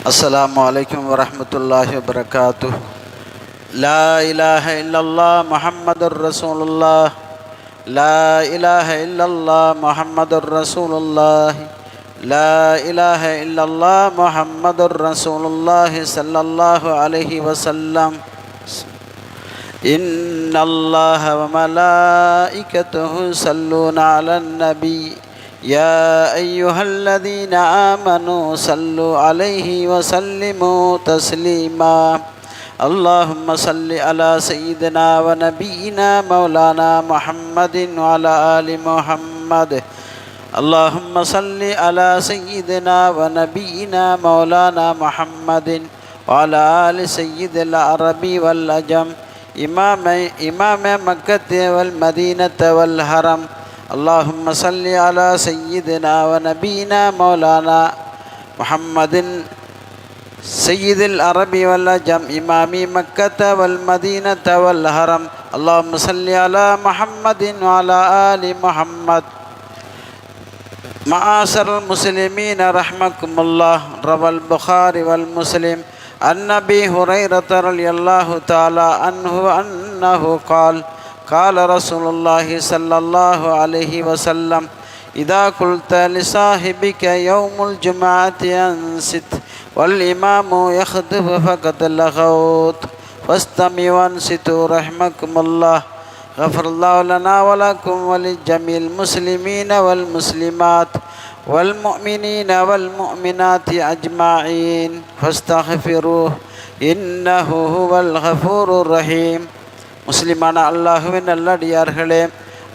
السلام عليكم ورحمة الله وبركاته. لا إله إلا الله محمد رسول الله. لا إله إلا الله محمد رسول الله. لا إله إلا الله محمد رسول الله صلى الله عليه وسلم. إن الله وملائكته يصلون على النبي يا أيها الذين آمنوا صلوا عليه وسلموا تسليما. اللهم صل على سيدنا ونبينا مولانا محمد وعلى آل محمد. اللهم صل على سيدنا ونبينا مولانا محمد وعلى آل سيد العرب والعجم إمام مكة والمدينة والحرم. اللهم صل على سيدنا ونبينا مولانا محمد سيد العرب والعجم إمام مكة والمدينة والحرم. اللهم صل على محمد وعلى آل محمد. معاشر المسلمين رحمكم الله. روى البخاري والمسلم عن أبي هريرة رضي الله تعالى عنه أنه قال قال رسول الله صلى الله عليه وسلم إذا قلت لصاحبك يوم الجمعة أنصت والإمام يخطب فقد لغوت فاستمعوا وانصتوا رحمكم الله. غفر الله لنا ولكم ولجميع المسلمين والمسلمات والمؤمنين والمؤمنات أجمعين فاستغفروه إنه هو الغفور الرحيم. முஸ்லிமான அல்லாஹுவின் நல்லடியார்களே,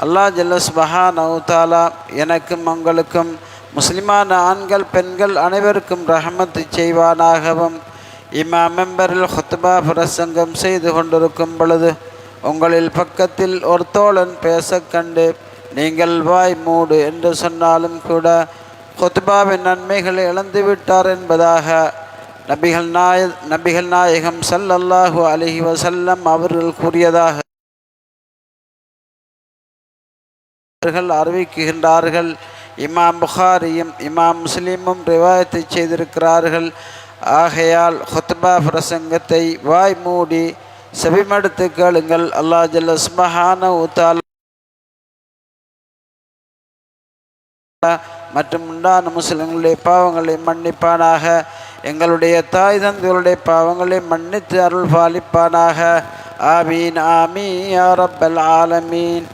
அல்லாஹ் ஜல்ல சுப்ஹானஹு தஆலா எனக்கும் உங்களுக்கும் முஸ்லிமான ஆண்கள் பெண்கள் அனைவருக்கும் ரஹமத்து செய்வானாகவும். இமாம் மெம்பரில் ஹுத்பா பிரசங்கம் செய்து கொண்டிருக்கும் பொழுது உங்களில் பக்கத்தில் ஒரு தோழன் பேச கண்டு நீங்கள் வாய் மூடு என்று சொன்னாலும் கூட ஹுத்பாவின் நன்மைகளை இழந்துவிட்டார் என்பதாக நபிகள் நாயகம் ஸல்லல்லாஹு அலைஹி வஸல்லம் அவர்கள் கூறியதாக அறிவிக்கின்றார்கள். இமாம் புகாரியும் இமாம் முஸ்லிமும் ரிவாயத்தை செய்திருக்கிறார்கள். ஆகையால் ஹுத்பா பிரசங்கத்தை வாய் மூடி செவிமடுத்து கேளுங்கள். அல்லாஹ் ஜல்ல சுப்ஹானஹு தஆலா மற்றும் உண்டான முஸ்லிம்களுடைய பாவங்களை மன்னிப்பானாக. எங்களுடைய தாய் தந்தைகளுடைய பாவங்களை மன்னித்து அருள் பாலிப்பானாக. ஆமீன் ஆமீன் யா ரப்பல் ஆலமீன்.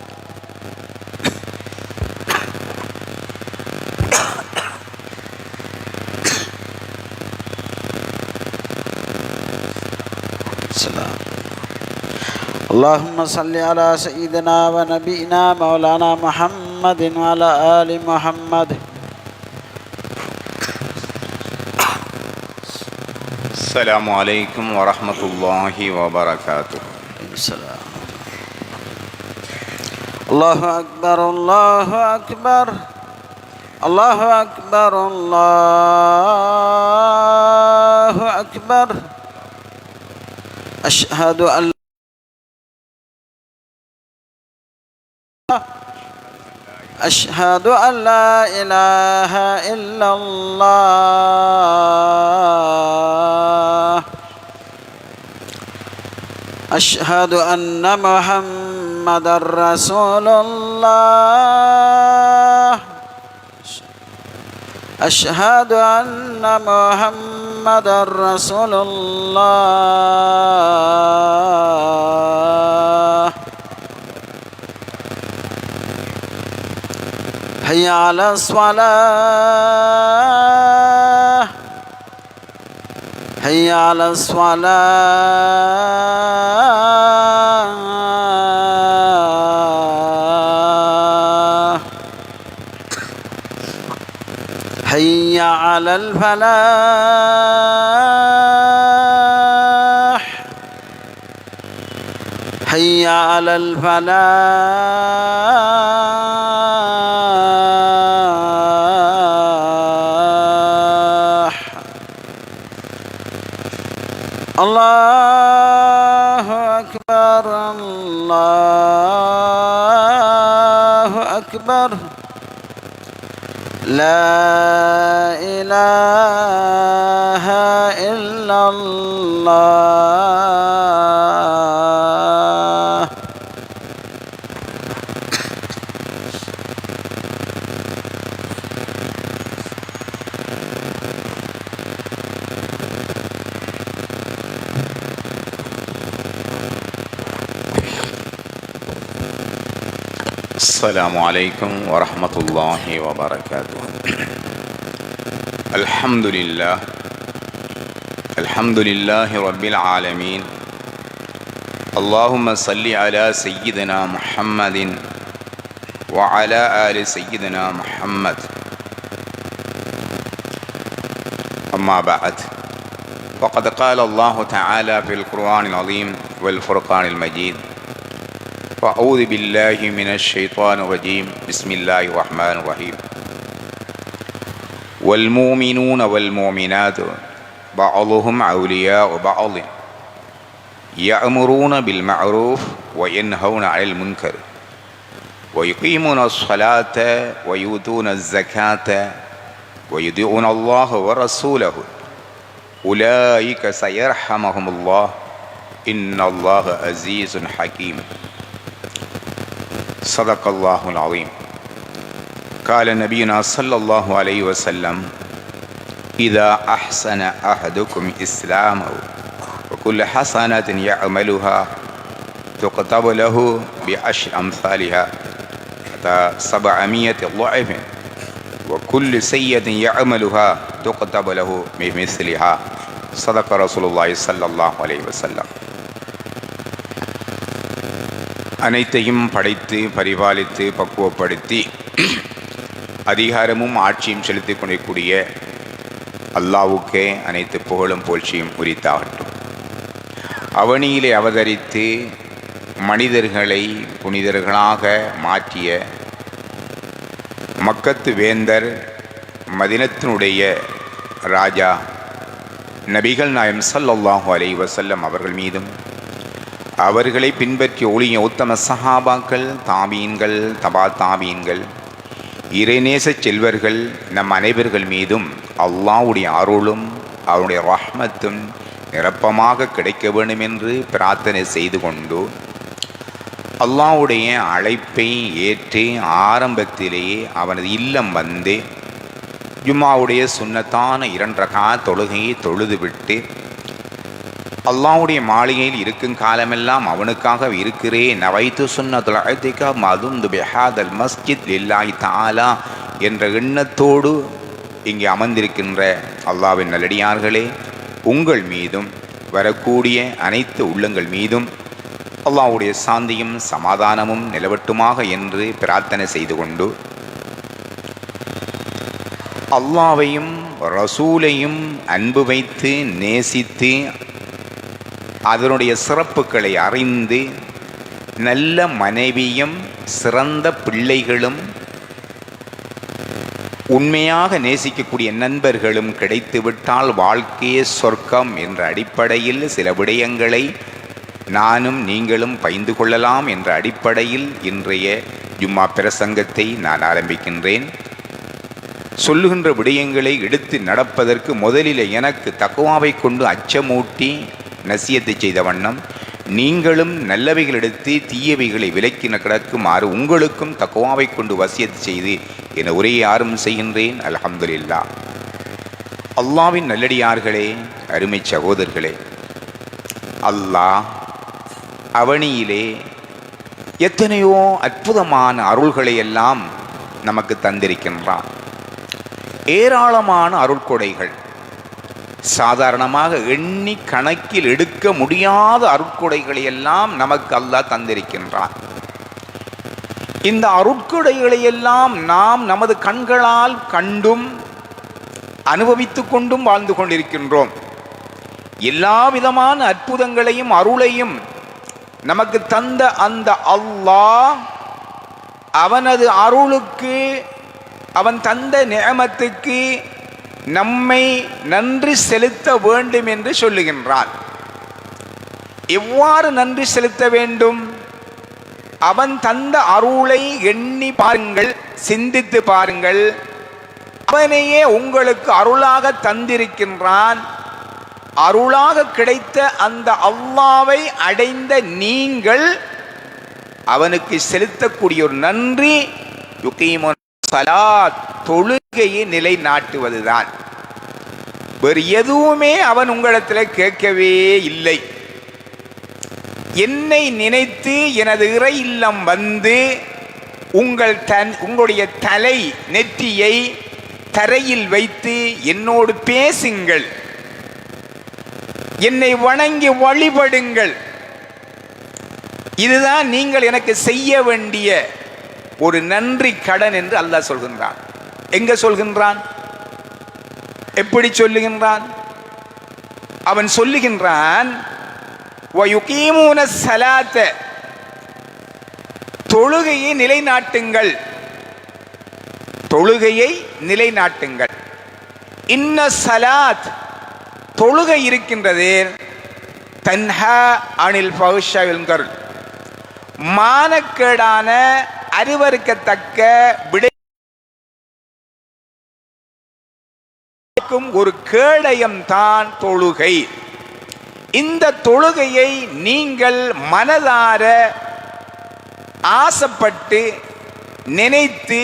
اللهم صل على سيدنا ونبينا مولانا محمد وعلى آل محمد. السلام عليكم ورحمة الله وبركاته. السلام. الله أكبر الله أكبر الله أكبر الله أكبر. أشهد أن لا إله إلا الله. أشهد أن محمدًا رسول الله. أشهد أن محمدًا رسول الله. حي على الصلاة حي على الصلاة حي على الفلاح حي على الفلاح. الله أكبر الله أكبر. لا إله إلا الله. السلام عليكم ورحمة الله وبركاته. الحمد لله رب العالمين. اللهم صل على سيدنا محمد وعلى آل سيدنا محمد. أما بعد، فقد قال الله تعالى في القرآن العظيم والفرقان المجيد: فأعوذ بالله من الشيطان الرجيم. بسم الله الرحمن الرحيم. والمؤمنون والمؤمنات بعضهم أولياء بعض يأمرون بالمعروف وينهون عن المنكر ويقيمون الصلاة ويؤتون الزكاة ويطيعون الله ورسوله أولئك سيرحمهم الله إن الله عزيز حكيم. صدق الله العظيم. قال نبينا صلى الله عليه وسلم: إذا أحسن أحدكم إسلامه وكل حسنة يعملها تكتب له بعشر أمثالها حتى 700 ضعف وكل سيئة يعملها تكتب له بمثلها. صدق رسول الله صلى الله عليه وسلم. அனைத்தையும் படைத்து பரிபாலித்து பக்குவப்படுத்தி அதிகாரமும் ஆட்சியும் செலுத்திக் கொண்டிருக்கூடிய அல்லாஹ்வுக்கே அனைத்து புகழும் புகழ்ச்சியும் உரித்தாகட்டும். அவனியிலே அவதரித்து மனிதர்களை புனிதர்களாக மாற்றிய மக்கத்து வேந்தர், மதினத்தினுடைய ராஜா நபிகள் நாயகம் ஸல்லல்லாஹு அலைஹி வஸல்லம் அவர்கள் மீதும் அவர்களை பின்பற்றி ஒளிய உத்தம சஹாபாக்கள், தாபீன்கள், தபா தாபீன்கள், இறைநேச செல்வர்கள் நம் அனைவர்கள் மீதும் அல்லாஹ்வுடைய அருளும் அவருடைய ரஹ்மத்தும் நிரப்பமாக கிடைக்க வேண்டும் என்று பிரார்த்தனை செய்து கொண்டு, அல்லாஹ்வுடைய அழைப்பை ஏற்று ஆரம்பத்திலேயே அவனது இல்லம் வந்து ஜும்மாவுடைய சுன்னத்தான 2 ரகாத் தொழுகையை தொழுதுவிட்டு அல்லாஹ்வுடைய மாளிகையில் இருக்கும் காலமெல்லாம் அவனுக்காக இருக்கிறேன், நவைத்து சுன்னத்துல் இஅ்திகாஃப் மதுந்து பிஹாதல் மஸ்ஜித் லில்லாஹி தஆலா என்ற எண்ணத்தோடு இங்கே அமர்ந்திருக்கின்ற அல்லாஹ்வின் நல்லடியார்களே, உங்கள் மீதும் வரக்கூடிய அனைத்து உள்ளங்கள் மீதும் அல்லாஹ்வுடைய சாந்தியும் சமாதானமும் நிலவட்டுமாக என்று பிரார்த்தனை செய்து கொண்டு, அல்லாஹ்வையும் ரசூலையும் அன்பு வைத்து நேசித்து அதனுடைய சிறப்புகளை அறிந்து நல்ல மனைவியும் சிறந்த பிள்ளைகளும் உண்மையாக நேசிக்கக்கூடிய நண்பர்களும் கிடைத்துவிட்டால் வாழ்க்கையே சொர்க்கம் என்ற அடிப்படையில் சில விடயங்களை நானும் நீங்களும் பகிர்ந்து கொள்ளலாம் என்ற அடிப்படையில் இன்றைய ஜும்மா பிரசங்கத்தை நான் ஆரம்பிக்கின்றேன். சொல்லுகின்ற விடயங்களை எடுத்து நடப்பதற்கு முதலில் எனக்கு தக்வாவை கொண்டு அச்சமூட்டி நசியத்தை செய்த வண்ணம் நீங்களும் நல்லவைகள் எடுத்து தீயவைகளை விலக்கி கிடக்குமாறு உங்களுக்கும் தக்வாவை கொண்டு வசியத்து செய்து என உரையை ஆரம்பம் செய்கின்றேன். அல்ஹம்துலில்லாஹ். அல்லாஹ்வின் நல்லடியார்களே, அருமை சகோதரர்களே, அல்லாஹ் அவனியிலே எத்தனையோ அற்புதமான அருள்களை எல்லாம் நமக்கு தந்திருக்கின்றான். ஏராளமான அருட்கொடைகள், சாதாரணமாக எண்ணி கணக்கில் எடுக்க முடியாத அருட்கொடைகளை எல்லாம் நமக்கு அல்லாஹ் தந்திருக்கின்றான். இந்த அருட்கொடைகளை எல்லாம் நாம் நமது கண்களால் கண்டும் அனுபவித்து கொண்டும் வாழ்ந்து கொண்டிருக்கின்றோம். எல்லா விதமான அற்புதங்களையும் அருளையும் நமக்கு தந்த அந்த அல்லாஹ் அவனது அருளுக்கு, அவன் தந்த நிஅமத்துக்கு நம்மை நன்றி செலுத்த வேண்டும் என்று சொல்லுகின்றான். எவ்வாறு நன்றி செலுத்த வேண்டும்? அவன் தந்த அருளை எண்ணி பாருங்கள், சிந்தித்து பாருங்கள். அவனையே உங்களுக்கு அருளாக தந்திருக்கின்றான். அருளாக கிடைத்த அந்த அல்லாஹ்வை அடைந்த நீங்கள் அவனுக்கு செலுத்தக்கூடிய ஒரு நன்றி யுகீமுன் ஸலாத், தொழுகையை நிலைநாட்டுவதுதான். வேறு எதுவுமே அவன் உங்களிடத்தில் கேட்கவே இல்லை. என்னை நினைத்து எனது இறை இல்லம் வந்து உங்களுடைய தலை நெற்றியை தரையில் வைத்து என்னோடு பேசுங்கள், என்னை வணங்கி வழிபடுங்கள். இதுதான் நீங்கள் எனக்கு செய்ய வேண்டிய ஒரு நன்றி கடன் என்று அல்லாஹ் சொல்கின்றான். எங்க சொல்கின்றான்? எப்படி சொல்லுகின்றான்? அவன் சொல்லுகின்றான், வயுகீமூன ஸலாத்த, தொழுகையை நிலைநாட்டுங்கள், தொழுகையை நிலைநாட்டுங்கள். இன்ன ஸலாத், தொழுகை இருக்கின்றது, தன்ஹா அனில் ஃபஹ்ஷாஇ வல் முன்கர், மானக்கேடான அருவருக்கத்தக்க விடைக்கும் ஒரு கேடயம் தான் தொழுகை. இந்த தொழுகையை நீங்கள் மனதார ஆசைப்பட்டு நினைத்து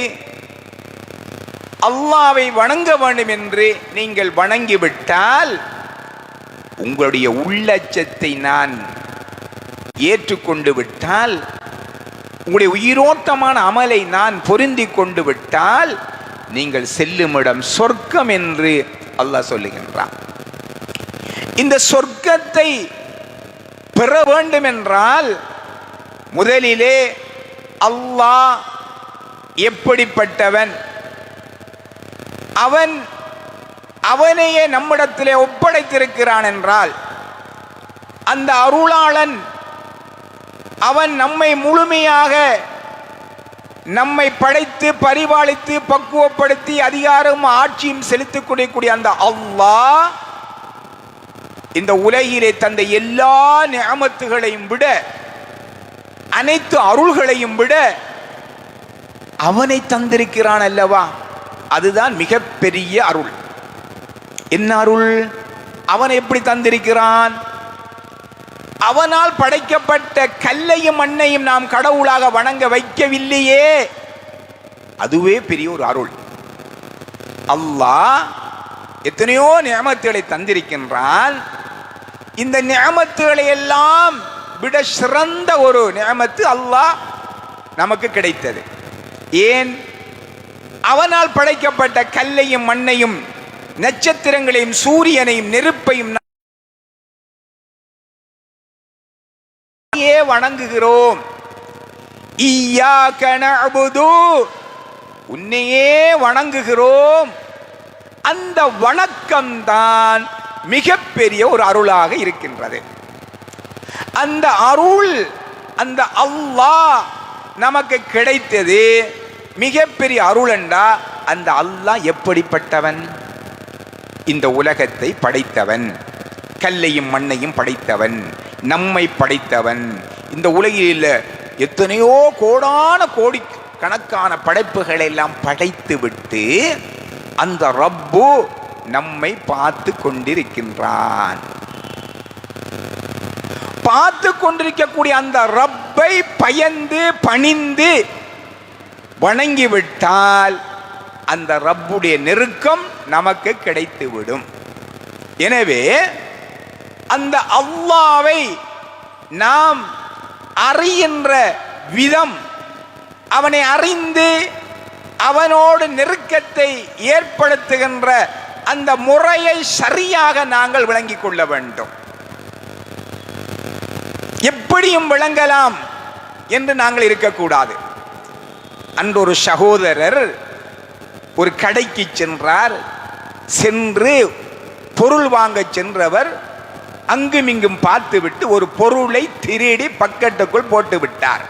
அல்லாஹ்வை வணங்க வேண்டும் என்று நீங்கள் வணங்கிவிட்டால் உங்களுடைய உள்ளச்சத்தை நான் ஏற்றுக்கொண்டு விட்டால், உங்களுடைய உயிரோட்டமான அமலை நான் பொருந்தி கொண்டு விட்டால் நீங்கள் செல்லுமிடம் சொர்க்கம் என்று அல்லாஹ் சொல்லுகின்றான். இந்த சொர்க்கத்தை பெற வேண்டும் என்றால் முதலிலே அல்லாஹ் எப்படிப்பட்டவன், அவனையே நம்மிடத்திலே ஒப்படைத்திருக்கிறான் என்றால், அந்த அருளாளன் அவன் நம்மை முழுமையாக நம்மை படைத்து பரிபாலித்து பக்குவப்படுத்தி அதிகாரம் ஆட்சியும் செலுத்திக் கொள்ளக்கூடிய அந்த அல்லாஹ் இந்த உலகிலே தந்த எல்லா நிஅமத்துகளையும் விட, அனைத்து அருள்களையும் விட அவனை தந்திருக்கிறான் அல்லவா? அதுதான் மிகப்பெரிய அருள். என்ன அருள்? அவன் எப்படி தந்திருக்கிறான்? அவனால் படைக்கப்பட்ட கல்லையும் மண்ணையும் நாம் கடவுளாக வணங்க வைக்கவில்லையே, அதுவே பெரிய ஒரு அருள். அல்லாஹ் எத்தனையோ நிஅமத்துகளை தந்திருக்கின்றான். இந்த நிஅமத்துகளை எல்லாம் விட சிறந்த ஒரு நிஅமத்து அல்லாஹ் நமக்கு கிடைத்தது. ஏன்? அவனால் படைக்கப்பட்ட கல்லையும் மண்ணையும் நட்சத்திரங்களையும் சூரியனையும் நெருப்பையும் வணங்குகிறோம். இய்யாக நஅ்புது, உன்னையே வணங்குகிறோம். அந்த வணக்கம்தான் மிகப்பெரிய ஒரு அருளாக இருக்கின்றது. அந்த அருள், அந்த அல்லாஹ் நமக்கு கிடைத்தது மிகப்பெரிய அருள் என்றா, அந்த அல்லாஹ் எப்படிப்பட்டவன்? இந்த உலகத்தை படைத்தவன், கல்லையும் மண்ணையும் படைத்தவன், நம்மை படைத்தவன். இந்த உலகில் எத்தனையோ கோடான கோடி கணக்கான படைப்புகளை எல்லாம் படைத்து விட்டு அந்த ரப்பு நம்மை பார்த்து கொண்டிருக்கின்றான். பார்த்து கொண்டிருக்கக்கூடிய அந்த ரப்பை பயந்து பணிந்து வணங்கிவிட்டால் அந்த ரப்புடைய நெருக்கம் நமக்கு கிடைத்துவிடும். எனவே அந்த அல்லாஹ்வை நாம் அறிகின்ற விதம், அவனை அறிந்து அவனோடு நெருக்கத்தை ஏற்படுத்துகின்ற அந்த முறையை சரியாக நாங்கள் விளங்கிக் கொள்ள வேண்டும். எப்படியும் விளங்கலாம் என்று நாங்கள் இருக்கக்கூடாது. அன்று ஒரு சகோதரர் ஒரு கடைக்கு சென்றார். சென்று பொருள் வாங்க சென்றவர் அங்குமிங்கும் பார்த்துவிட்டு ஒரு பொருளை திருடி பக்கெட்டுக்குள் போட்டு விட்டார்.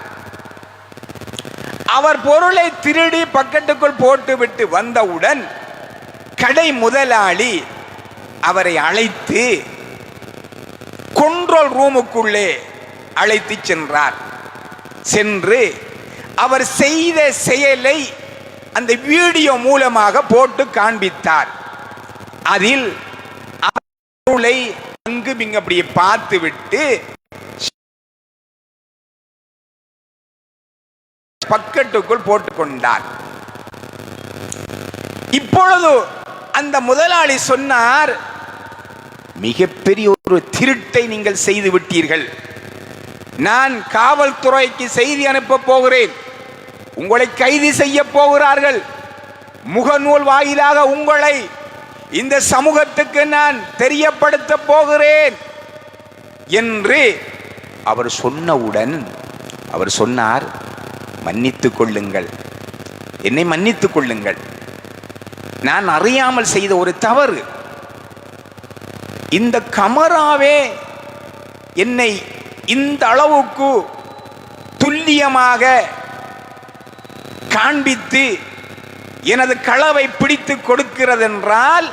அவர் பொருளை திருடி பக்கெட்டுக்குள் போட்டுவிட்டு வந்தவுடன் கடை முதலாளி அவரை அழைத்து கண்ட்ரோல் ரூமுக்குள்ளே அழைத்து சென்றார். சென்று அவர் செய்த செயலை அந்த வீடியோ மூலமாக போட்டு காண்பித்தார். அதில் பொருளை திரும்பி அப்படியே பார்த்து விட்டு பக்கெட்டுக்குள் போட்டுக்கொண்டார். இப்பொழுது அந்த முதலாளி சொன்னார், மிகப்பெரிய ஒரு திருட்டை நீங்கள் செய்து விட்டீர்கள். நான் காவல்துறைக்கு செய்தி அனுப்ப போகிறேன். உங்களை கைது செய்ய போகிறார்கள். முகநூல் வாயிலாக உங்களை இந்த சமூகத்துக்கு நான் தெரியப்படுத்த போகிறேன் என்று அவர் சொன்னவுடன் அவர் சொன்னார், மன்னித்துக் கொள்ளுங்கள், என்னை மன்னித்துக் கொள்ளுங்கள். நான் அறியாமல் செய்த ஒரு தவறு. இந்த கமராவே என்னை இந்த அளவுக்கு துல்லியமாக காண்பித்து எனது களவை பிடித்து கொடுக்கிறது என்றால்,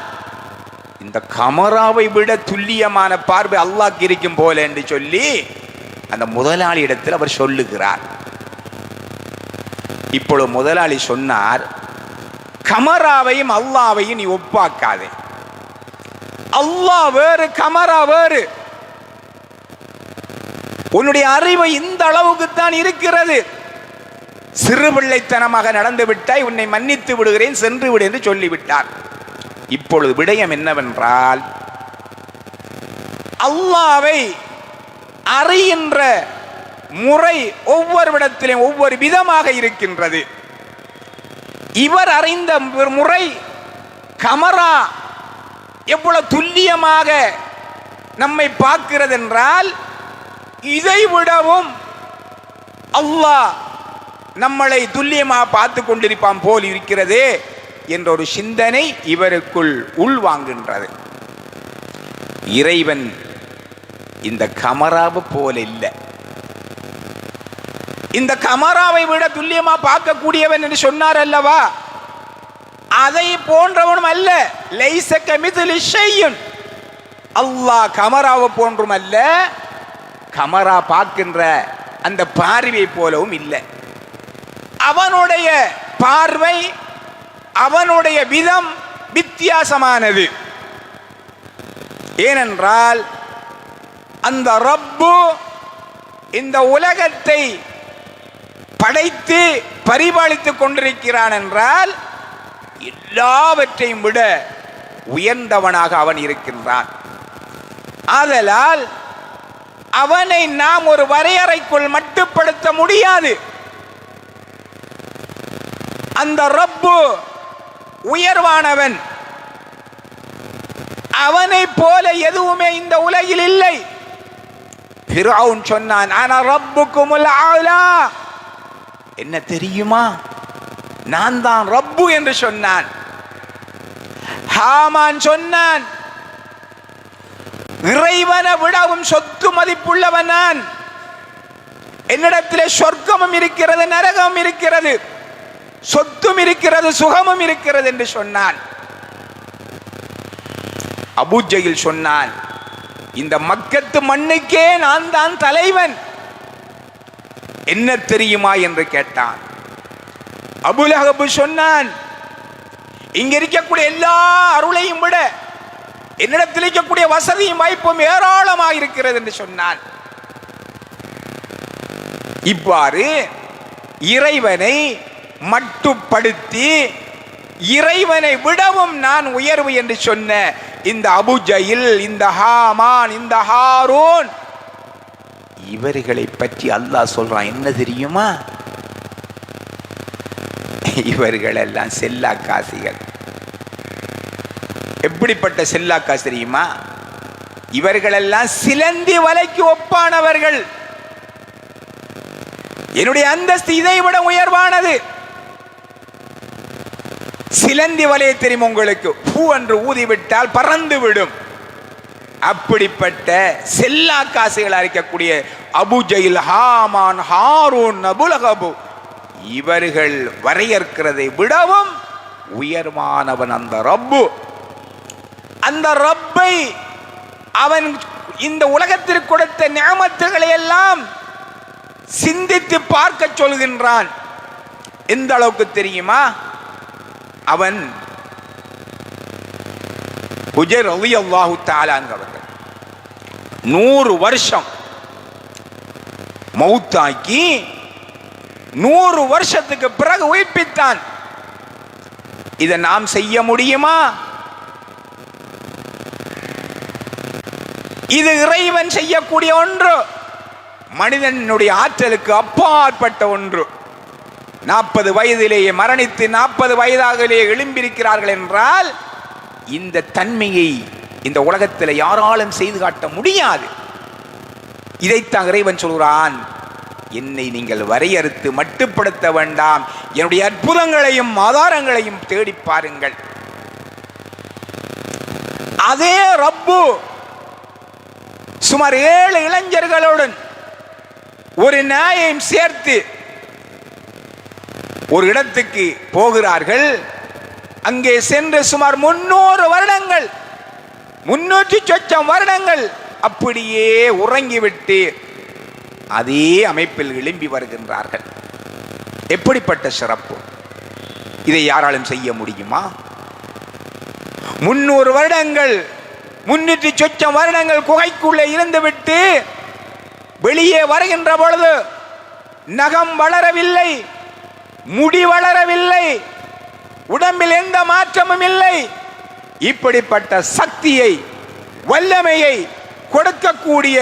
இந்த கமராவை விட துல்லியமான பார்வை அல்லாஹ்க்கு இருக்கும் போல என்று சொல்லி அந்த முதலாளி இடத்தில் அவர் சொல்லுகிறார். இப்பொழுது முதலாளி சொன்னார், கமராவையும் அல்லாஹ்வையும் நீ ஒப்பாக்காதே. அல்லாஹ் வேறு, கமரா வேறு. உன்னுடைய அறிவு இந்த அளவுக்கு தான் இருக்கிறது. சிறுபிள்ளைத்தனமாக நடந்து விட்டாய், உன்னை மன்னித்து விடுகிறேன், சென்று விடு என்று சொல்லிவிட்டார். இப்பொழுது விடயம் என்னவென்றால், அல்லாஹ்வை அறிகின்ற முறை ஒவ்வொரு இடத்திலும் ஒவ்வொரு விதமாக இருக்கின்றது. இவர் அறிந்த முறை, கமரா எவ்வளவு துல்லியமாக நம்மை பார்க்கிறது என்றால், இதை விடவும் அல்லாஹ் நம்மளை துல்லியமாக பார்த்து கொண்டிருப்பான் போல் இருக்கிறது என்ற ஒரு சிந்தனை இவருக்குள் உள்வாங்குகின்றது. இறைவன் இந்த கமராவை போல இல்லை. இந்த கமராவை விட துல்லியமா பார்க்கக்கூடியவன் என்று சொன்னார் அல்லவா, அதை போன்றவனும் அல்ல. லைஸ கமித்லி ஷையுன். அல்லாஹ் கமராவை போன்றும் அல்ல, கமரா பார்க்கின்ற அந்த பார்வை போலவும் இல்லை. அவனுடைய பார்வை, அவனுடைய விதம் வித்தியாசமானது. ஏனென்றால் அந்த ரப்பு இந்த உலகத்தை படைத்து பரிபாலித்துக் கொண்டிருக்கிறான் என்றால் எல்லாவற்றையும் விட உயர்ந்தவனாக அவன் இருக்கின்றான். ஆதலால் அவனை நாம் ஒரு வரையறைக்குள் மட்டுப்படுத்த முடியாது. அந்த ரப்பு உயர்வானவன். அவனை போல எதுவுமே இந்த உலகில் இல்லை. ஃபிரௌன் சொன்னான், அன ரப்புக்குமுல் ஆலா. என்ன தெரியுமா, நான் தான் ரப்பு என்று சொன்னான். ஹாமான் சொன்னான், இறைவனை விடவும் சொத்து மதிப்புள்ளவன் நான். என்னிடத்திலே சொர்க்கமும் இருக்கிறது, நரகமும் இருக்கிறது, சொத்தும் இருக்கிறது, சுகமும் இருக்கிறது என்று சொன்னான். அபூஜஹில் சொன்னான், இந்த மக்கத்து மண்ணுக்கே நான் தான் தலைவன். என்ன தெரியுமா என்று கேட்டான். அபூலஹப் சொன்னான், இங்க இருக்கக்கூடிய எல்லா அருளையும் விட என்னிடத்தில் இருக்கக்கூடிய வசதியும் வாய்ப்பும் ஏராளமாக இருக்கிறது என்று சொன்னான். இவ்வாறு இறைவனை மட்டுப்படுத்தி இறைவனை விடவும் நான் உயர்வு என்று சொன்ன இந்த அபூஜஹில், இந்த ஹாமான், இந்த ஹாரூன், இவர்களை பற்றி அல்லாஹ் சொல்றான். என்ன தெரியுமா, இவர்கள் எல்லாம் செல்லா காசிகள். எப்படிப்பட்ட செல்லா காசு தெரியுமா, இவர்களெல்லாம் சிலந்தி வலைக்கு ஒப்பானவர்கள். என்னுடைய அந்தஸ்து இதை விட உயர்வானது. சிலந்தி வலையை தெரியும் உங்களுக்கு, பூ என்று ஊதிவிட்டால் பறந்து விடும். அப்படிப்பட்ட செல்லா காசுகளாக இருக்கக்கூடிய அபூஜஹில், ஹாமான், ஹாரூன், அபூலஹப், இவர்கள் வரையறுக்கிறதை விடவும் உயர்வானவன் அந்த ரப்பு. அந்த ரப்பை அவன் இந்த உலகத்திற்கு கொடுத்த நிஅமத்துகளை எல்லாம் சிந்தித்து பார்க்க சொல்கின்றான். எந்த அளவுக்கு தெரியுமா, அவன் ஹுஜைர் ரலியல்லாஹு தஆலா அவர்கள் 100 வருஷம் மௌத்தாக்கி 100 வருஷத்துக்கு பிறகு உயிர்ப்பித்தான். இதை நாம் செய்ய முடியுமா? இது இறைவன் செய்யக்கூடிய ஒன்று, மனிதனுடைய ஆற்றலுக்கு அப்பாற்பட்ட ஒன்று. 40 வயதிலேயே மரணித்து 40 வயதாகவே எழும்பியிருக்கிறார்கள் என்றால் இந்த தன்மையை இந்த உலகத்தில் யாராலும் செய்து காட்ட முடியாது. இதைத்தான் இறைவன் சொல்கிறான், என்னை நீங்கள் வரையறுத்து மட்டுப்படுத்த வேண்டாம், என்னுடைய அற்புதங்களையும் ஆதாரங்களையும் தேடி பாருங்கள். அதே ரப்பு சுமார் 7 இளைஞர்களுடன் ஒரு நாயையும் சேர்த்து ஒரு இடத்துக்கு போகிறார்கள். அங்கே சென்று சுமார் 300 வருடங்கள் 300 சொச்சம் வருடங்கள் அப்படியே உறங்கிவிட்டு அதே அமைப்பில் எழும்பி வருகின்றார்கள். எப்படிப்பட்ட சிறப்பு! இதை யாராலும் செய்ய முடியுமா? 300 வருடங்கள் 300 சொச்சம் வருடங்கள் குகைக்குள்ளே இருந்துவிட்டு வெளியே வருகின்ற பொழுது நகம் வளரவில்லை, முடி வளரவில்லை, உடம்பில் எந்த மாற்றமும் இல்லை. இப்படிப்பட்ட சக்தியை வல்லமையை கொடுக்கக்கூடிய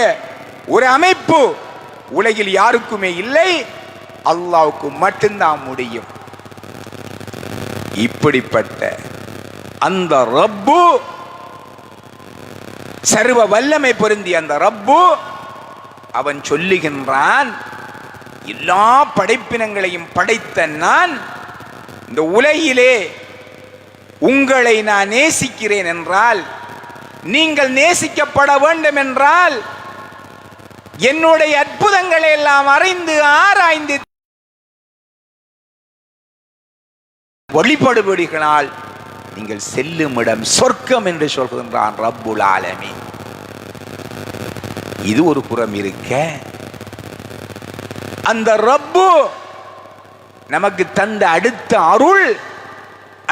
ஒரு அமைப்பு உலகில் யாருக்குமே இல்லை, அல்லாஹ்வுக்கு மட்டும்தான் முடியும். இப்படிப்பட்ட அந்த ரப்பு, சர்வ வல்லமை பொருந்திய அந்த ரப்பு அவன் சொல்லுகின்றான், எல்லா படைப்பினங்களையும் படைத்த நான் இந்த உலகிலே உங்களை நான் நேசிக்கிறேன் என்றால், நீங்கள் நேசிக்கப்பட வேண்டும் என்றால் என்னுடைய அற்புதங்களை எல்லாம் அறிந்து ஆராய்ந்து வழிபடுபடிகளால் நீங்கள் செல்லும் இடம் சொர்க்கம் என்று சொல்கின்றான் ரப்புல் ஆலமீன். இது ஒரு புறம் இருக்க, அந்த ரப்பு நமக்கு தந்த அடுத்த அருள்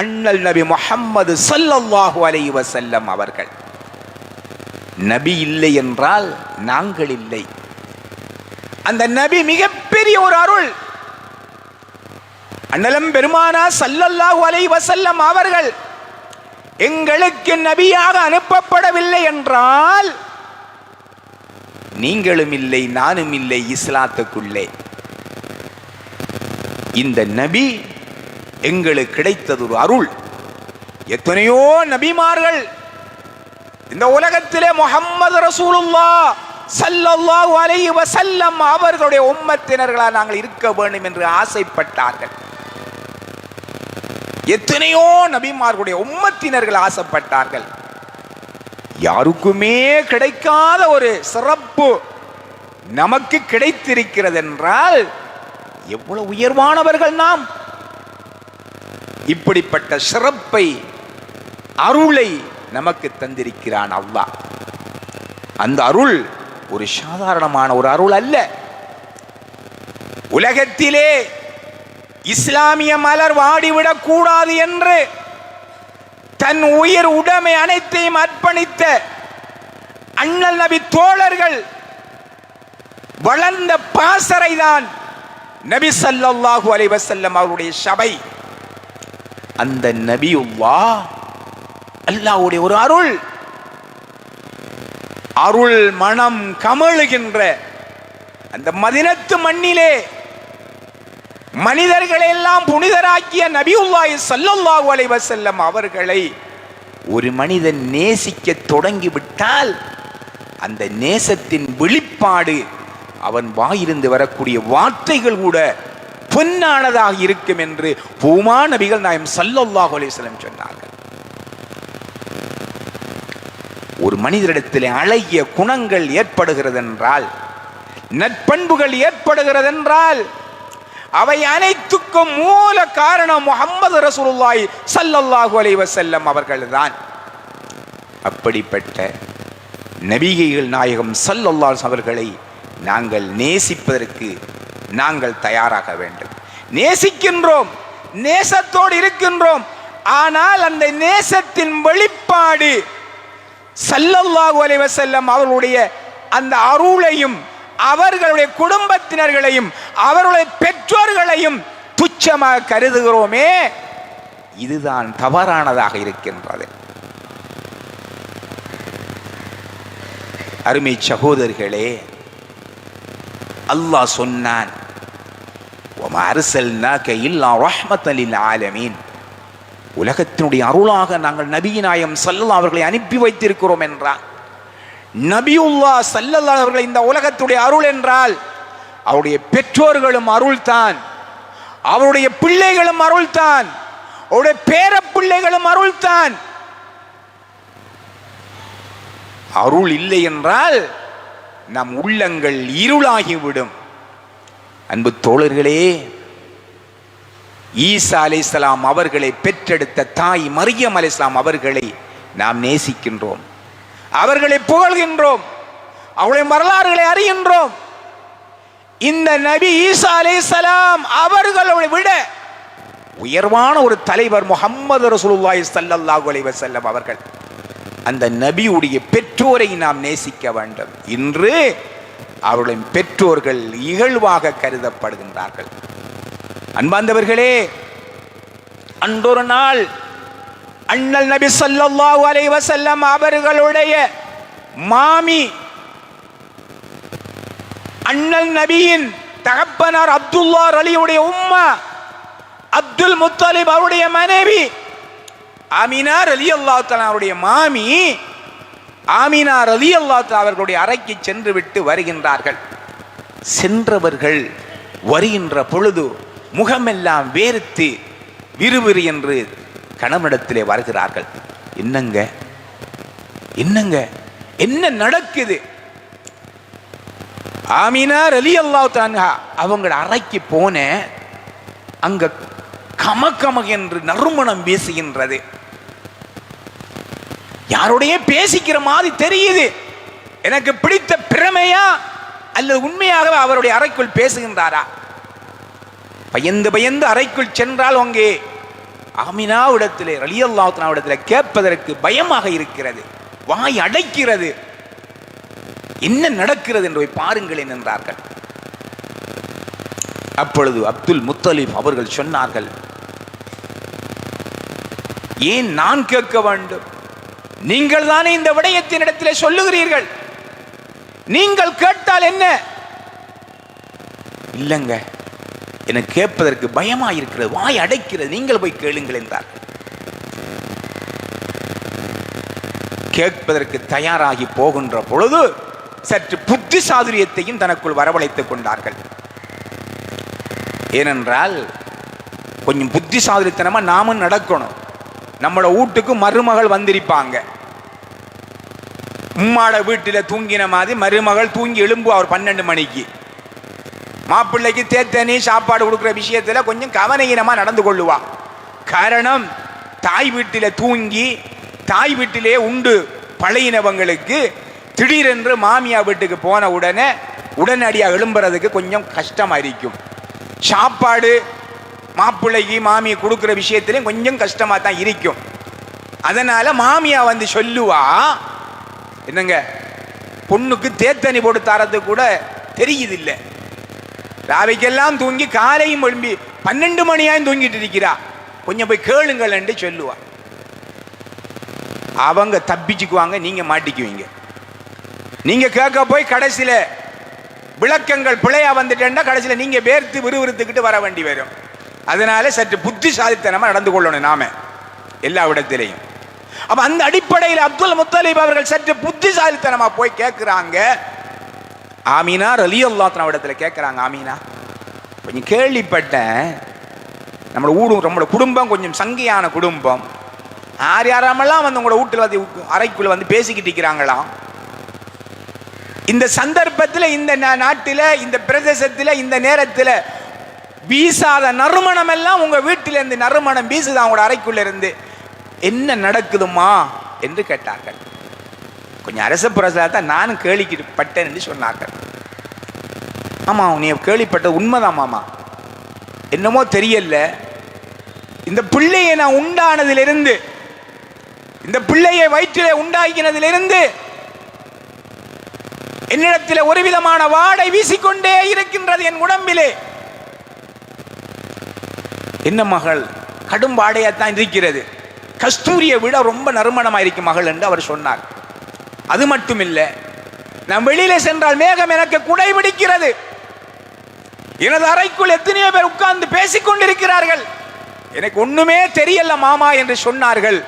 அண்ணல் நபி முஹம்மது ஸல்லல்லாஹு அலைஹி வஸல்லம் அவர்கள். நபி இல்லை என்றால் நாங்கள் இல்லை. அந்த நபி மிகப்பெரிய ஒரு அருள். அண்ணலம் பெருமானா ஸல்லல்லாஹு அலைஹி வஸல்லம் அவர்கள் எங்களுக்கு நபியாக அனுப்பப்படவில்லை என்றால் நீங்களும் இல்லை, நானும் இல்லை இஸ்லாத்துக்குள்ளே. இந்த நபி எங்களுக்கு கிடைத்தது ஒரு அருள். எத்தனையோ நபிமார்கள் இந்த உலகத்திலே முஹம்மது ரசூலுல்லாஹ் ஸல்லல்லாஹு அலைஹி வஸல்லம் அவர்களுடைய உம்மத்தினர்களா நாங்கள் இருக்க வேண்டும் என்று ஆசைப்பட்டார்கள். எத்தனையோ நபிமார்களுடைய உம்மத்தினர்கள் ஆசைப்பட்டார்கள். யாருக்குமே கிடைக்காத ஒரு சிறப்பு நமக்கு கிடைத்திருக்கிறது என்றால் எவ்வளவு உயர்வானவர்கள் நாம்! இப்படிப்பட்ட சிறப்பை, அருளை நமக்கு தந்திருக்கிறான் அல்லாஹ். அந்த அருள் ஒரு சாதாரணமான ஒரு அருள் அல்ல. உலகத்திலே இஸ்லாமிய மலர் வாடிவிடக் கூடாது என்று தன் உயிர் உடைமை அனைத்தையும் அர்ப்பணித்த அண்ணல் நபி தோழர்கள் வளர்ந்த பாசறை தான் நபி ஸல்லல்லாஹு அலைஹி வஸல்லம் அவருடைய சபை. அந்த நபியுல்லாஹ் அல்லாஹ்வுடைய ஒரு அருள், அருள் மனம் கமழுகின்ற அந்த மதீனத்து மண்ணிலே மனிதர்களை எல்லாம் புனிதராக்கிய நபியுல்லாஹி ஸல்லல்லாஹு அலைஹி வஸல்லம் அவர்களை ஒரு மனிதன் நேசிக்க தொடங்கிவிட்டால் அந்த நேசத்தின் வெளிப்பாடு அவன் வாயிலிருந்து வரக்கூடிய வார்த்தைகள் கூட பொன்னானதாக இருக்கும் என்று பூமா நபிகள் நாயகம் ஸல்லல்லாஹு அலைஹி வஸல்லம் சொன்னார்கள். ஒரு மனிதரிடத்தில் அழகிய குணங்கள் ஏற்படுகிறது என்றால், நற்பண்புகள் ஏற்படுகிறது என்றால், அவை அனைத்துக்கும் மூல காரணம் முஹம்மது ரசூலுல்லாஹி ஸல்லல்லாஹு அலைஹி வஸல்லம் அவர்கள்தான். அப்படிப்பட்ட நபிகள் நாயகம் ஸல்லல்லாஹு அலைஹி அவர்களை நாங்கள் நேசிப்பதற்கு நாங்கள் தயாராக வேண்டும். நேசிக்கின்றோம், நேசத்தோடு இருக்கின்றோம். ஆனால் அந்த நேசத்தின் வெளிப்பாடு ஸல்லல்லாஹு அலைஹி வஸல்லம் அவர்களுடைய அந்த அருளையும் அவர்களுடைய குடும்பத்தினர்களையும் அவர்களுடைய பெற்றோர்களையும் துச்சமாக கருதுகிறோமே, இதுதான் தவறானதாக இருக்கின்றது. அருமை சகோதரர்களே, அல்லாஹ் சொன்னான், வமா அர்ஸல்னாக இல்லா ரஹ்மத்தல் லில் ஆலமீன், உலகத்தினுடைய அருளாக நாங்கள் நபியினாயம் ஸல்லல்லாஹு அவர்களை அனுப்பி வைத்திருக்கிறோம் என்றார். நபியுல்லாஹ் ஸல்லல்லாஹு அவர்களை இந்த உலகத்துடைய அருள் என்றால் அவருடைய பெற்றோர்களும் அருள்தான், அவருடைய பிள்ளைகளும் அருள்தான், அவருடைய பேர பிள்ளைகளும் அருள்தான். அருள் இல்லை என்றால் நம் உள்ளங்கள் இருளாகிவிடும். அன்பு தோழர்களே, ஈசா அலைஹிஸ்ஸலாம் அவர்களை பெற்றெடுத்த தாய் மரியம் அலைஹிஸ்ஸலாம் அவர்களை நாம் நேசிக்கின்றோம், அவர்களை புகழ்கின்றோம், அவருடைய வரலாறுகளை அறிகின்றோம். இந்த நபி ஈசா அலைஹிஸ்ஸலாம் அவர்களை விட உயர்வான ஒரு தலைவர் முஹம்மது ரசூலுல்லாஹி ஸல்லல்லாஹு அலைஹி வஸல்லம் அவர்கள். அந்த நபியுடைய பெற்றோரை நாம் நேசிக்க வேண்டும். இன்று அவர்களின் பெற்றோர்கள் இகழ்வாக கருதப்படுகின்றார்கள். அன்பார்ந்தவர்களே, அன்றொரு நாள் அண்ணல் நபி ஸல்லல்லாஹு அலைஹி வஸல்லம் அவர்களுடைய மாமி அண்ணல் நபியின் தகப்பனார் அப்துல்லா அலியுடைய உம்மா அப்துல் முத்தலிப் அவருடைய மனைவி ஆமினா ரலியல்லாஹு தஆலா அவருடைய மாமி ஆமினா ரலியல்லாஹு தஆலா அவர்களுடைய அறைக்கு சென்று விட்டு வருகின்றார்கள். சென்றவர்கள் வருகின்ற பொழுது முகமெல்லாம் வேர்த்து விறுவிறு என்று கணவனிடத்திலே வருகிறார்கள். என்னங்க என்னங்க என்ன நடக்குது? ஆமினா ரலியல்லாஹு தஆலா அவங்க அறைக்கு போன அங்க கமகம என்று நறுமணம் வீசுகின்றது. யாரோடைய பேசிக்கிற மாதிரி தெரியுது. எனக்கு பிடித்த பிரமையா அல்லது உண்மையாகவே அவருடைய அறைக்குள் பேசுகின்றாரா? பயந்து பயந்து அறைக்குள் சென்றால் அங்கே ஆமினாவிடத்திலே ரலியல்லாஹு தஆலா இடத்திலே கேட்பதற்கு பயமாக இருக்கிறது, வாய் அடைக்கிறது. என்ன நடக்கிறது என்று பாருங்களேன் என்றார்கள். அப்பொழுது அப்துல் முத்தலிப் அவர்கள் சொன்னார்கள், ஏன் நான் கேட்க வேண்டும்? நீங்கள் தானே இந்த விடயத்தின் இடத்திலே சொல்லுகிறீர்கள், நீங்கள் கேட்டால் என்ன? இல்லங்க, எனக்கு கேட்பதற்கு பயமா இருக்கிறது, வாய் அடைக்கிறது, நீங்கள் போய் கேளுங்கள் என்றார். கேட்பதற்கு தயாராகி போகின்ற பொழுது சற்று புத்தி சாதுரியத்தையும் தனக்குள் வரவழைத்துக் கொண்டார்கள். ஏனென்றால் கொஞ்சம் புத்தி சாதுரியத்தனமா நாமும் நடக்கணும். நம்மளோட வீட்டுக்கு மருமகள் வந்திருப்பாங்க. உம்மாட வீட்டில் தூங்கின மாதிரி மருமகள் தூங்கி எழும்புவா ஒரு 12 மணிக்கு. மாப்பிள்ளைக்கு தேத்தனி சாப்பாடு கொடுக்குற விஷயத்துல கொஞ்சம் கவனீனமா நடந்து கொள்ளுவா. காரணம், தாய் வீட்டில் தூங்கி தாய் வீட்டிலே உண்டு பழையினவங்களுக்கு திடீரென்று மாமியா வீட்டுக்கு போன உடனே உடனடியாக எழும்புறதுக்கு கொஞ்சம் கஷ்டமா இருக்கும். சாப்பாடு மாப்பிள்ளைக்கு மாமி கொடுக்குற விஷயத்திலையும் கொஞ்சம் கஷ்டமா தான் இருக்கும். அதனால மாமியா வந்து சொல்லுவா, என்னங்க பொண்ணுக்கு தேத்தனி போட்டு தரது கூட தெரியுது இல்லை, ராவைக்கெல்லாம் தூங்கி காலையும் எழும்பி 12 மணியாயும் தூங்கிட்டு இருக்கிறா, கொஞ்சம் போய் கேளுங்கள் என்று சொல்லுவா. அவங்க தப்பிச்சுக்குவாங்க, நீங்க மாட்டிக்குவீங்க. நீங்க கேட்க போய் கடைசியில விளக்கங்கள் பிழையா வந்துட்டேன்னா கடைசியில நீங்க வேர்த்து விறுவிறுத்துக்கிட்டு வர வேண்டி வரும். அதனால சற்று புத்திசாலித்தனமா நடந்து கொள்ளணும் நாம எல்லா இடத்திலையும். அப்ப அந்த அடிப்படையில் அப்துல் முத்தலிப் அவர்கள் சற்று புத்திசாலித்தனமா போய் கேட்கிறாங்க. ஆமினா ரலியல்லாஹு தஆலா இடத்துல கேட்கிறாங்க, ஆமினா கொஞ்சம் கேள்விப்பட்டேன், நம்மளோட ஊடு நம்மளோட குடும்பம் கொஞ்சம் சங்கையான குடும்பம், யார் யாரெல்லாம் வந்து உங்களோட வீட்டில் வந்து அறைக்குள்ள வந்து பேசிக்கிட்டு இருக்கிறாங்களாம். இந்த சந்தர்ப்பத்தில் இந்த நாட்டில் இந்த பிரதேசத்தில் இந்த நேரத்தில் வீசாத நறுமணம் எல்லாம் உங்க வீட்டில் இருந்து நறுமணம் வீசுதா உங்களோட அறைக்குள்ள இருந்து, என்ன நடக்குதுமா என்று கேட்டார்கள். கொஞ்சம் அரச புரசதான் நானும் கேள்விப்பட்டேன் என்று சொன்னார்கள். ஆமா, நீ கேள்விப்பட்டது உண்மைதான் மாமா, என்னமோ தெரியல, இந்த பிள்ளையை நான் உண்டானதிலிருந்து, இந்த பிள்ளையை வயிற்றிலே உண்டாக்கினதிலிருந்து என்னிடத்தில் ஒரு விதமான வாடை வீசிக்கொண்டே இருக்கின்றது என் உடம்பிலே. என்ன மகள், கடும் வாடையாத்தான் இருக்கிறது, கஸ்தூரியை விட ரொம்ப நறுமணமாயிருக்கும் மகள் என்று அவர் சொன்னார். அது மட்டுமில்ல, நான் வெளியில சென்றால் மேகம் எனக்கு குடை பிடிக்கிறது. எனது அறைக்குள் எத்தனையோ பேர் உட்கார்ந்து பேசிக் கொண்டிருக்கிறார்கள், எனக்கு ஒண்ணுமே தெரியல மாமா என்று சொன்னார்கள்.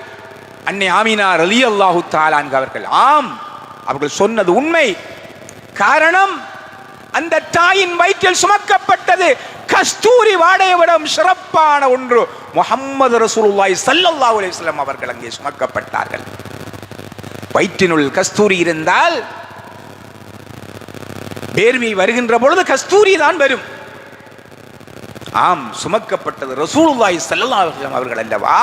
அன்னை ஆமினா ரலியல்லாஹு தஆலா அன்ஹா அவர்கள், ஆம், அவர்கள் சொன்னது உண்மை. காரணம், அந்த தாயின் வயிற்றில் சுமக்கப்பட்டது கஸ்தூரி வாடையை விட சிறப்பான ஒன்று. முஹம்மது ரசூலுல்லாஹி ஸல்லல்லாஹு அலைஹி வஸல்லம் அவர்கள் அங்கே சுமக்கப்பட்டார்கள். வயிற்றினுள் கஸ்தூரி இருந்தால் வேர்வை வருகின்ற பொழுது கஸ்தூரி தான் வரும். ஆம், சுமக்கப்பட்டது ரசூலுல்லாஹி ஸல்லல்லாஹு அலைஹி வஸல்லம் அவர்கள் அல்லவா?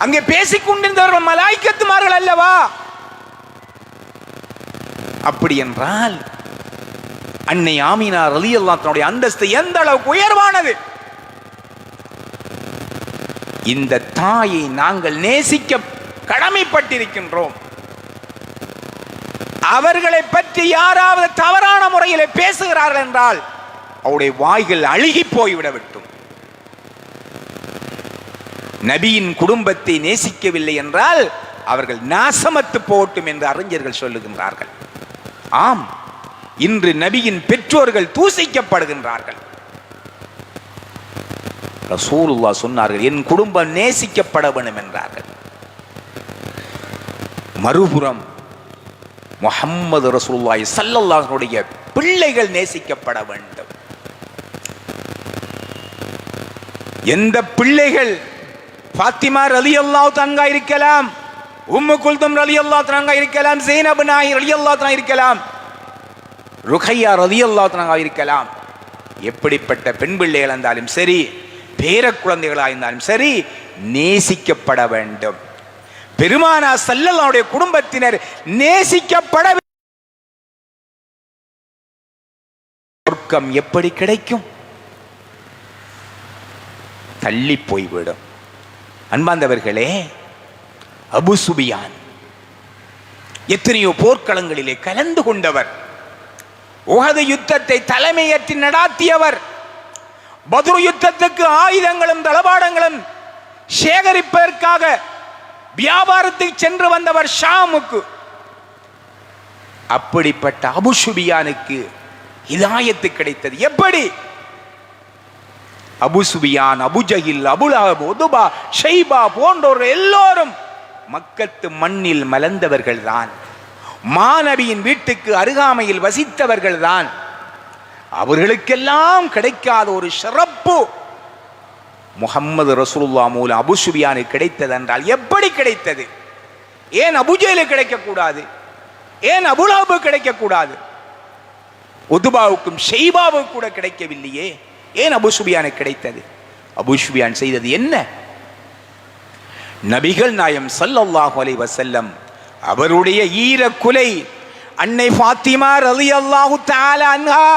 அங்கே பேசிக் கொண்டிருந்தவர்கள் மலாயிக்கத்துமார்கள் அல்லவா? அப்படி என்றால் அன்னை ஆமினா ரலியல்லாஹு தன்னுடைய அந்தஸ்து எந்த அளவுக்கு உயர்வானது! இந்த தாயை நாங்கள் நேசிக்க கடமைப்பட்டிருக்கின்றோம். அவர்களை பற்றி யாராவது தவறான முறையில் பேசுகிறார்கள் என்றால் அவருடைய வாய்கள் அழுகி போய்விட விட்டும். நபியின் குடும்பத்தை நேசிக்கவில்லை என்றால் அவர்கள் நாசமத்து போட்டும் என்று அறிஞர்கள் சொல்லுகின்றார்கள். ஆம், இன்று நபியின் பெற்றோர்கள் தூசிக்கப்படுகின்றார்கள். ரசூலுல்லாஹ் சொன்னார்கள், என் குடும்பம் நேசிக்கப்பட வேண்டும் என்றார்கள். மறுபுறம் முஹம்மது ரசூலுல்லாஹி ஸல்லல்லாஹு அலைஹி பிள்ளைகள் நேசிக்கப்பட வேண்டும். எந்த பிள்ளைகள்? ஃபாத்திமா ரலியல்லாஹு தஆலா இருக்கலாம், உம்மு குல்தும் ரலியல்லாஹு தஆலா இருக்கலாம், ஸைனப் நாயி ரலியல்லாஹு தஆலா இருக்கலாம், ருகையா ரலியல்லாஹு தஆலா இருக்கலாம். எப்படிப்பட்ட பெண் பிள்ளைகள் இருந்தாலும் சரி, பேர குழந்தைகளாக இருந்தாலும் சரி, நேசிக்கப்பட வேண்டும். பெருமானார் ஸல்லல்லாஹு அலைஹி குடும்பத்தினர் நேசிக்கப்பட வேண்டும். சொர்க்கம் எப்படி கிடைக்கும்? தள்ளி போய்விடும். அன்பார்ந்தவர்களே, அபூ சுபியான் எத்தனையோ போர்க்களங்களிலே கலந்து கொண்டவர், உஹது யுத்தத்தை தலைமையேற்று நடாத்தியவர், பத்ரு யுத்தத்துக்கு ஆயுதங்களும் தளபாடங்களும் சேகரிப்பதற்காக வியாபாரத்துக்கு சென்று வந்தவர் ஷாமுக்கு. அப்படிப்பட்ட அபூ சுபியானுக்கு ஹிதாயத்து கிடைத்தது எப்படி? Abu Sufyan, Abu Jahl, Abu Lahab, Utba, Shaiba போன்றோர் எல்லோரும் மக்கத்து மண்ணில் மலர்ந்தவர்கள் தான். மாநபியின் வீட்டுக்கு அருகாமையில் வசித்தவர்கள் தான். அவர்களுக்கெல்லாம் கிடைக்காத ஒரு சிறப்பு முஹம்மது ரசூலுல்லாஹ் மூலம் அபூ சுபியானுக்கு கிடைத்தது என்றால் எப்படி கிடைத்தது? ஏன் அபூ ஜஹலுக்கு கிடைக்கக்கூடாது? ஏன் அபூ லஹப் கிடைக்கக்கூடாது? உதுபாவுக்கும் ஷைபாவுக்கும் கூட கிடைக்கவில்லையே, ஏன் அபூ சுபியானுக்கு கிடைத்தது? அபூ சுபியான் செய்தது என்ன? நபிகள் நாயம் ஸல்லல்லாஹு அலைஹி வஸல்லம் அவருடைய ஈர குலை அன்னை ஃபாத்திமா ரலியல்லாஹு தஆலா அன்ஹா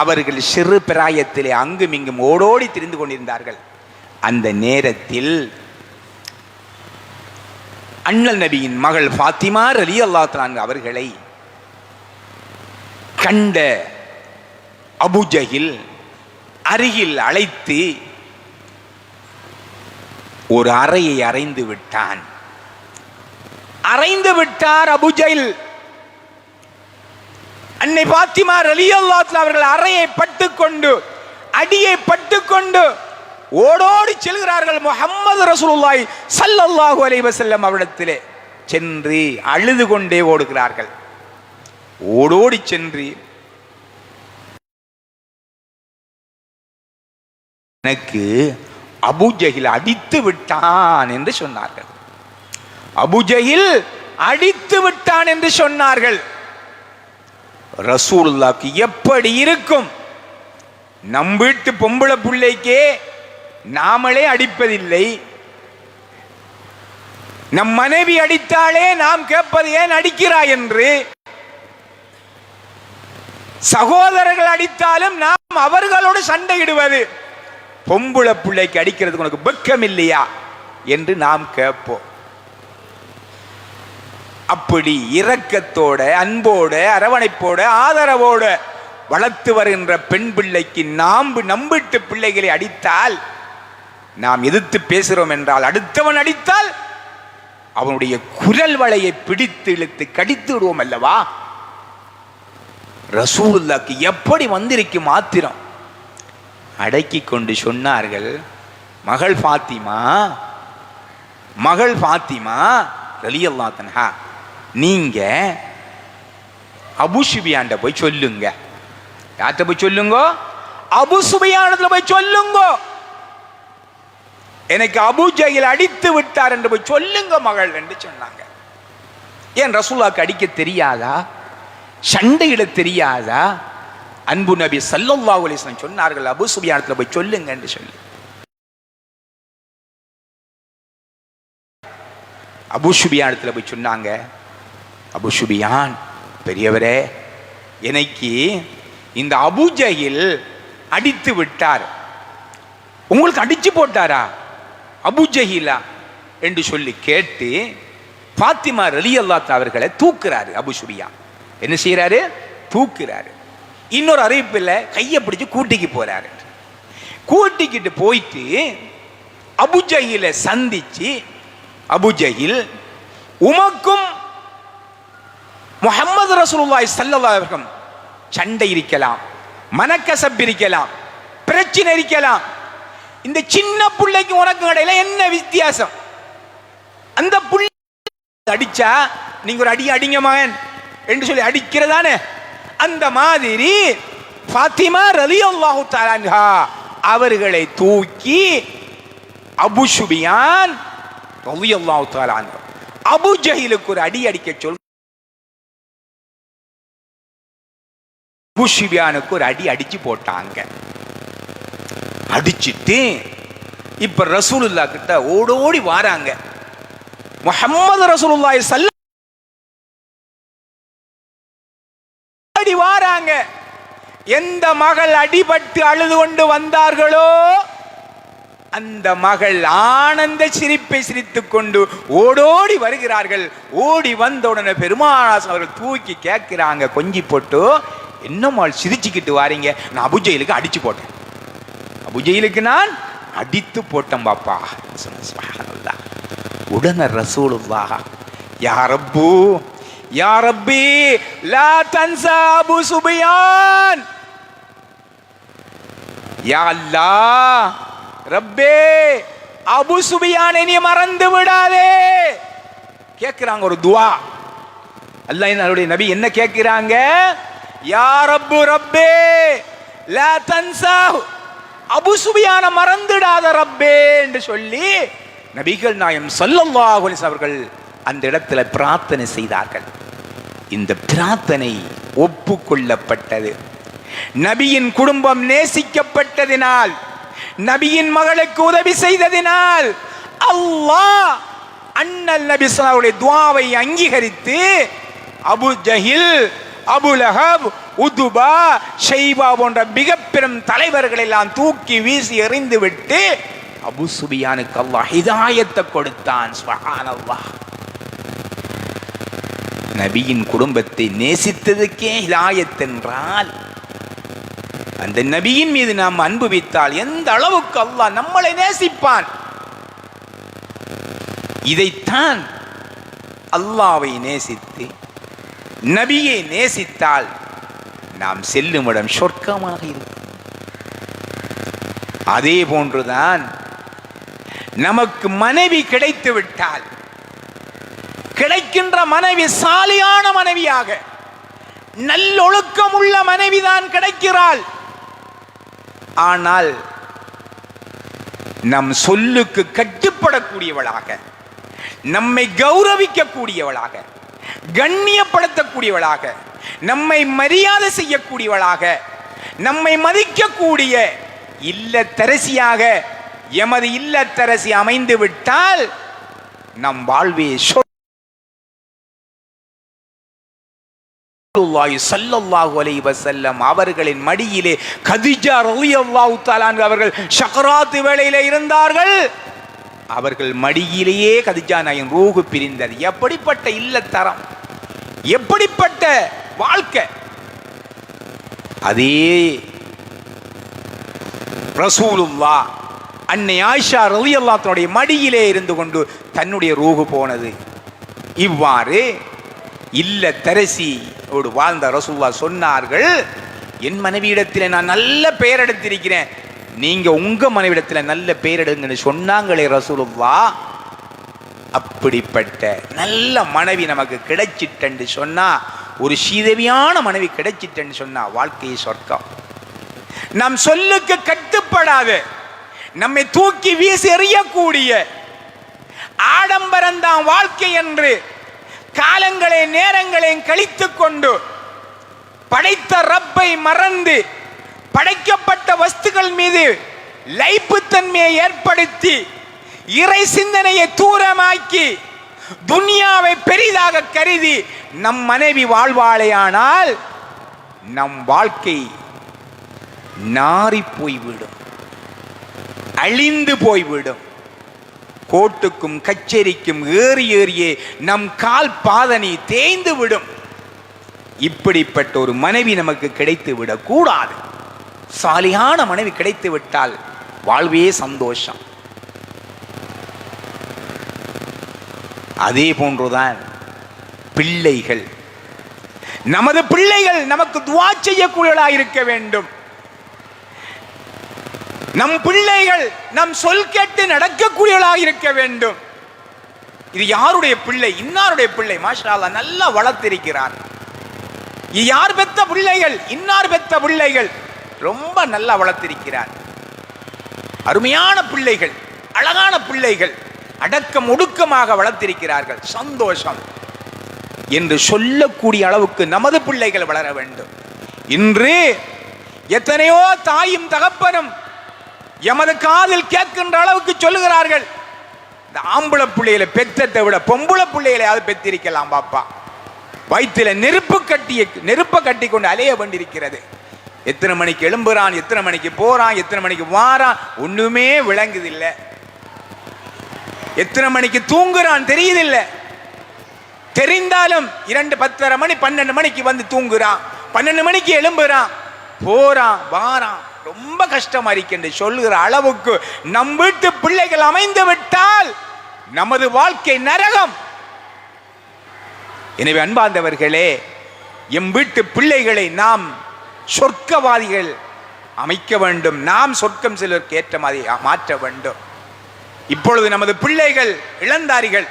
அவர்கள் சிறு பிராயத்திலே அங்கும் இங்கும் ஓடோடி திரிந்து கொண்டிருந்தார்கள். அந்த நேரத்தில் அண்ணல் நபியின் மகள் ஃபாத்திமா ரலியல்லாஹு தஆலா அவர்களை கண்ட அபூ ஜஹில் அருகில் அழைத்து ஒரு அறையை அறைந்து விட்டான். அறைந்து விட்டார் அபூ ஜஹில். அன்னை ஃபாத்திமா ரலியல்லாஹு தஆலா அவர்கள் அறையை பட்டுக்கொண்டு, அடியை பட்டுக்கொண்டு ஓடோடி செல்கிறார்கள். முஹம்மது ரசூலுல்லாஹி ஸல்லல்லாஹு அலைஹி வஸல்லம் அவரிடத்திலே சென்று அழுது கொண்டே ஓடுகிறார்கள். ஓடோடி சென்று, எனக்கு அபூ ஜஹில் அடித்து விட்டான் என்று சொன்னார்கள். அபூ ஜஹில் அடித்து விட்டான் என்று சொன்னார்கள். ரசூலுல்லாஹ்க்கு எப்படி இருக்கும்? நம் வீட்டு பொம்பளை பிள்ளைக்கே நாமளே அடிப்பதில்லை, நம் மனைவி அடித்தாலே நாம் கேட்பது ஏன் அடிக்கிறாய் என்று. சகோதரர்கள் அடித்தாலும் நாம் அவர்களோடு சண்டையிடுவது, பொம்பளை பிள்ளைக்கு அடிக்கிறதுக்கு உனக்கு வெக்கம் இல்லையா என்று நாம் கேட்போம். அப்படி இரக்கத்தோட, அன்போட, அரவணைப்போட, ஆதரவோட வளர்த்து வருகின்ற பெண் பிள்ளைக்கு நம்பிட்டு பிள்ளைகளை அடித்தால், நாம் எதிர்த்து பேசுகிறோம் என்றால், அடுத்தவன் அடித்தால் அவனுடைய குரல் வளையை பிடித்து இழுத்து கடித்து விடுவோம் அல்லவா? ரசூலுல்லாஹ்க்கு எப்படி வந்திருக்கும் ஆத்திரம்! அடக்கி கொண்டு சொன்னார்கள், மகள் ஃபாத்திமா ரலியல்லாஹு அன்ஹா, நீங்க அபூ சுஃபியான்ட போய் சொல்லுங்க. யார்கிட்ட போய் சொல்லுங்க? அபூ சுஃபியானிடத்துல போய் சொல்லுங்க. எனக்கு அபூ ஜஹில் அடித்து விட்டார் என்று போய் சொல்லுங்க மகள் என்று சொன்னாங்க. ஏன் ரசூலுல்லாஹ்க்கு அடிக்க தெரியாதா? சண்டையிட தெரியாதா? அன்பு நபி ஸல்லல்லாஹு அலைஹி வஸல்லம் சொன்னார்கள், அபூ சுஃபியானிடத்துல போய் சொல்லுங்க என்று சொல்லி. அபூ சுஃபியானிடத்துல போய் சொன்னாங்க, அபூ சுஃபியான் பெரியவரே, எனக்கு இந்த அபூ ஜஹில் அடித்து விட்டார். உங்களுக்கு அடிச்சு போட்டாரா அபூ ஜஹிலா என்று சொல்லி கேட்டு ஃபாத்திமா ரலியல்லாஹு அவர்களை தூக்குறாரு. அபூ சுஃபியான் என்ன செய்யறாரு? தூக்குறாரு. இன்னொரு அறிவிப்பில் கையை பிடிச்சு கூட்டிக்கு போறாரு. கூட்டிக்கிட்டு போயிட்டு அபூ ஜஹிலை சந்திச்சு, அபூ ஜஹில், உமக்கும் முஹம்மது ரசூலுல்லாஹி ஸல்லல்லாஹு அலைஹி வஸல்லம் சண்டை இருக்கலாம், மனக்கசப்பு இருக்கலாம், பிரச்சனை இருக்கலாம். இந்த சின்ன பிள்ளைக்கு உனக்கு இடையில என்ன வித்தியாசம்? அந்த புள்ளை அடிச்சா நீங்க ஒரு அடி அடிங்க மகன் என்று சொல்லி அடிக்கிறதானே, அந்த மாதிரி ஃபாத்திமா ரலியல்லாஹு தஆலா அன்ஹா அவர்களை தூக்கி அபூ சுஃபியான் ரலியல்லாஹு தஆலா அன்ஹு அபூ ஜஹிலுக்கு ஒரு அடி அடிக்க சொல். அபூ சுஃபியானுக்கு ஒரு அடி அடிச்சு போட்டாங்க. அடிச்சிட்டு இப்ப ரசூலுல்லாஹ் கிட்ட ஓடோடி வாராங்க. முஹம்மது ரசூலுல்லாஹி ஸல்லல்லாஹு அலைஹி வாராங்க. எந்த மகள் அடிபட்டு அழுது கொண்டு வந்தார்களோ அந்த மகள் ஆனந்த சிரிப்பை சிரித்துக் கொண்டு ஓடோடி வருகிறார்கள். ஓடி வந்த உடனே பெருமானார் அவர்கள் தூக்கி கேட்கிறாங்க, கொஞ்சி போட்டு, என்னமால் சிரிச்சுக்கிட்டு வாரீங்க? நான் அபூ ஜஹிலுக்கு அடிச்சு போட்டேன். அபூ ஜஹிலுக்கு நான் அடித்து போட்டேன் பாப்பா. சுப்ஹானல்லாஹ். உடனே ரசூலுல்லாஹ், யா ரப்பு யா ரப்பி லா தன்சா அபூ சுஃபியான், யா அல்லாஹ் ரப்பே அபூ சுஃபியானை நீ மறந்து விடாதே. கேட்கிறாங்க ஒரு துஆ. அல்லாஹ்வுடைய நபி என்ன கேட்கிறாங்க? யா ரப்பு ரப்பே லா தன்சா, அபூ சுஃபியானை மறந்துடாத ரப்பே என்று சொல்லி நபிகள் நாயகம் ஸல்லல்லாஹு அலைஹி வஸல்லம் அவர்கள் அந்த இடத்துல பிரார்த்தனை செய்தார்கள். இந்த பிரார்த்தனை ஒப்புக்கொள்ளப்பட்டது. நபியின் குடும்பம் நேசிக்கப்பட்டதினால், நபியின் மகளுக்கு உதவி செய்ததினால் அல்லாஹ் அண்ணல் நபி ஸல்லல்லாஹு அலைஹி வஸல்லம் துஆவை அங்கீகரித்து Abu Jahl, Abu Lahab, Utba, Shaiba போன்ற மிக பெரும் தலைவர்கள் எல்லாம் தூக்கி வீசி எறிந்து விட்டு அபூ சுஃபியானுக்கு அல்லாஹ் ஹிதாயத்தை கொடுத்தான். சுப்ஹானல்லாஹ். நபியின் குடும்பத்தை நேசித்ததுக்கே ஹிதாயத் என்றால், அந்த நபியின் மீது நாம் அன்பு வைத்தால் எந்த அளவுக்கு அல்லாஹ் நம்மளை நேசிப்பான். இதைத்தான் அல்லாஹ்வை நேசித்து நபியை நேசித்தால் நாம் செல்லும் இடம் சொர்க்கமாக இருக்கும். அதே போன்றுதான் நமக்கு மனைவி கிடைத்து விட்டால், கிடைக்கின்ற மனைவி சாலியான மனைவியாக, நல்லொழுக்கம் உள்ள மனைவிதான் கிடைக்கிறாள். ஆனால் நம் சொல்லுக்கு கட்டுப்படக்கூடியவளாக, நம்மை கௌரவிக்கக்கூடியவளாக, கண்ணியப்படுத்தக்கூடியவளாக, நம்மை மரியாதை செய்யக்கூடியவளாக, நம்மை மதிக்கக்கூடிய இல்லத்தரசியாக எமது இல்லத்தரசி அமைந்து விட்டால் நம் வாழ்வே ஸல்லல்லாஹு அலைஹி வஸல்லம் அவர்களின் மடியிலே கதீஜா ரலியல்லாஹு தஆலா அவர்கள் ஷக்ராத் வேளையிலே இருந்தார்கள். அவர்கள் மடியிலேயே கதிஜா நாயின் ரூஹு பிரிந்தது. எப்படிப்பட்ட இல்லத்தரம், எப்படிப்பட்ட வாழ்க்கை! அதே ரசூலுல்லாஹ் அன்னை ஆயிஷா ரலியல்லாஹு தன்னுடைய மடியிலே இருந்து கொண்டு தன்னுடைய ரூஹு போனது. இவ்வாறு இல்லத்தரசியோடு வாழ்ந்த ரசூலுல்லாஹ் சொன்னார்கள், என் மனைவியிடத்தில் நான் நல்ல பெயர் எடுத்திருக்கிறேன், நீங்க உங்க மனைவிடத்தில் நல்ல பெயர் எடுங்கன்னு சொன்னாங்களே ரசூலுல்லாஹ். அப்படிப்பட்ட நல்ல மனைவி நமக்கு கிடைச்சிட்டன்னு சொன்னா, ஒரு சீதவியான மனைவி கிடைச்சிட்டன்னு சொன்னா வாழ்க்கையை சொர்க்கம். நம் சொல்லுக்கு கட்டுப்படாத, நம்மை தூக்கி வீசி எறியக்கூடிய ஆடம்பரம்தான் வாழ்க்கை என்று காலங்களை நேரங்களையும் கழித்துக் கொண்டு படைத்த ரப்பை மறந்து படைக்கப்பட்ட வஸ்துக்கள் மீது லைப்புத்தன்மையை ஏற்படுத்தி இறை சிந்தனையை தூரமாக்கி துனியாவை பெரிதாக கருதி நம் மனைவி வாழ்வாளையானால் நம் வாழ்க்கை நாறி போய்விடும், அழிந்து போய்விடும். கோட்டுக்கும் கச்சேரிக்கும் ஏறி ஏறியே நம் கால் பாதனை தேய்ந்து விடும். இப்படிப்பட்ட ஒரு மனைவி நமக்கு கிடைத்து விடக்கூடாது. சாலியான மனைவி கிடைத்து விட்டால் வாழ்வே சந்தோஷம். அதே போன்றுதான் பிள்ளைகள். நமது பிள்ளைகள் நமக்கு துஆ செய்யக்கூடியவர்களாக இருக்க வேண்டும். நம் பிள்ளைகள் நம் சொல் கேட்டு நடக்கக்கூடியவர்களாக இருக்க வேண்டும். இது யாருடைய பிள்ளை? இன்னாருடைய பிள்ளை, மாஷா அல்லாஹ் நல்லா வளர்த்திருக்கிறார். இது யார் பெத்த பிள்ளைகள்? இன்னார் பெத்த பிள்ளைகள், ரொம்ப நல்லா வளர்த்திருக்கிறார். அருமையான பிள்ளைகள், அழகான பிள்ளைகள், அடக்கம் ஒடுக்கமாக வளர்த்திருக்கிறார்கள், சந்தோஷம் என்று சொல்லக்கூடிய அளவுக்கு நமது பிள்ளைகள் வளர வேண்டும். இன்று எத்தனையோ தாயும் தகப்பனும் எமது காதில் கேட்கின்ற அளவுக்கு சொல்லுகிறார்கள், இந்த ஆம்பளை பிள்ளைகளை பெற்றத்தை விட பொம்பளை பிள்ளைகளையாவது பெற்றிருக்கலாம் பாப்பா. வயிற்றில் நெருப்பை கட்டி கொண்டு அலைய வேண்டியிருக்கிறது. எத்தனை மணிக்கு எழும்புறான், எத்தனை மணிக்கு போறான், எத்தனை மணிக்கு வாரான், ஒண்ணுமே விளங்குதில்லை. எத்தனை மணிக்கு தூங்குறான் தெரியுதில்லை. தெரிந்தாலும் 2, 10:30 மணி 12 மணிக்கு வந்து தூங்குறான், 12 மணிக்கு எழும்புறான், போறான் வாரான். ரொம்ப கஷ்டமா இருக்கின்ற சொல்லுகிற அளவுக்கு நம் வீட்டு பிள்ளைகள் அமைந்து விட்டால் நமது வாழ்க்கை நரகம். எனவே அன்பார்ந்தவர்களே, எம் வீட்டு பிள்ளைகளை நாம் சொர்க்கவாதிகள் அமைக்க வேண்டும். நாம் சொர்க்கம் செல்வதற்கு ஏற்ற மாதிரி மாற்ற வேண்டும். இப்பொழுது நமது பிள்ளைகள் இளந்தாரிகள்,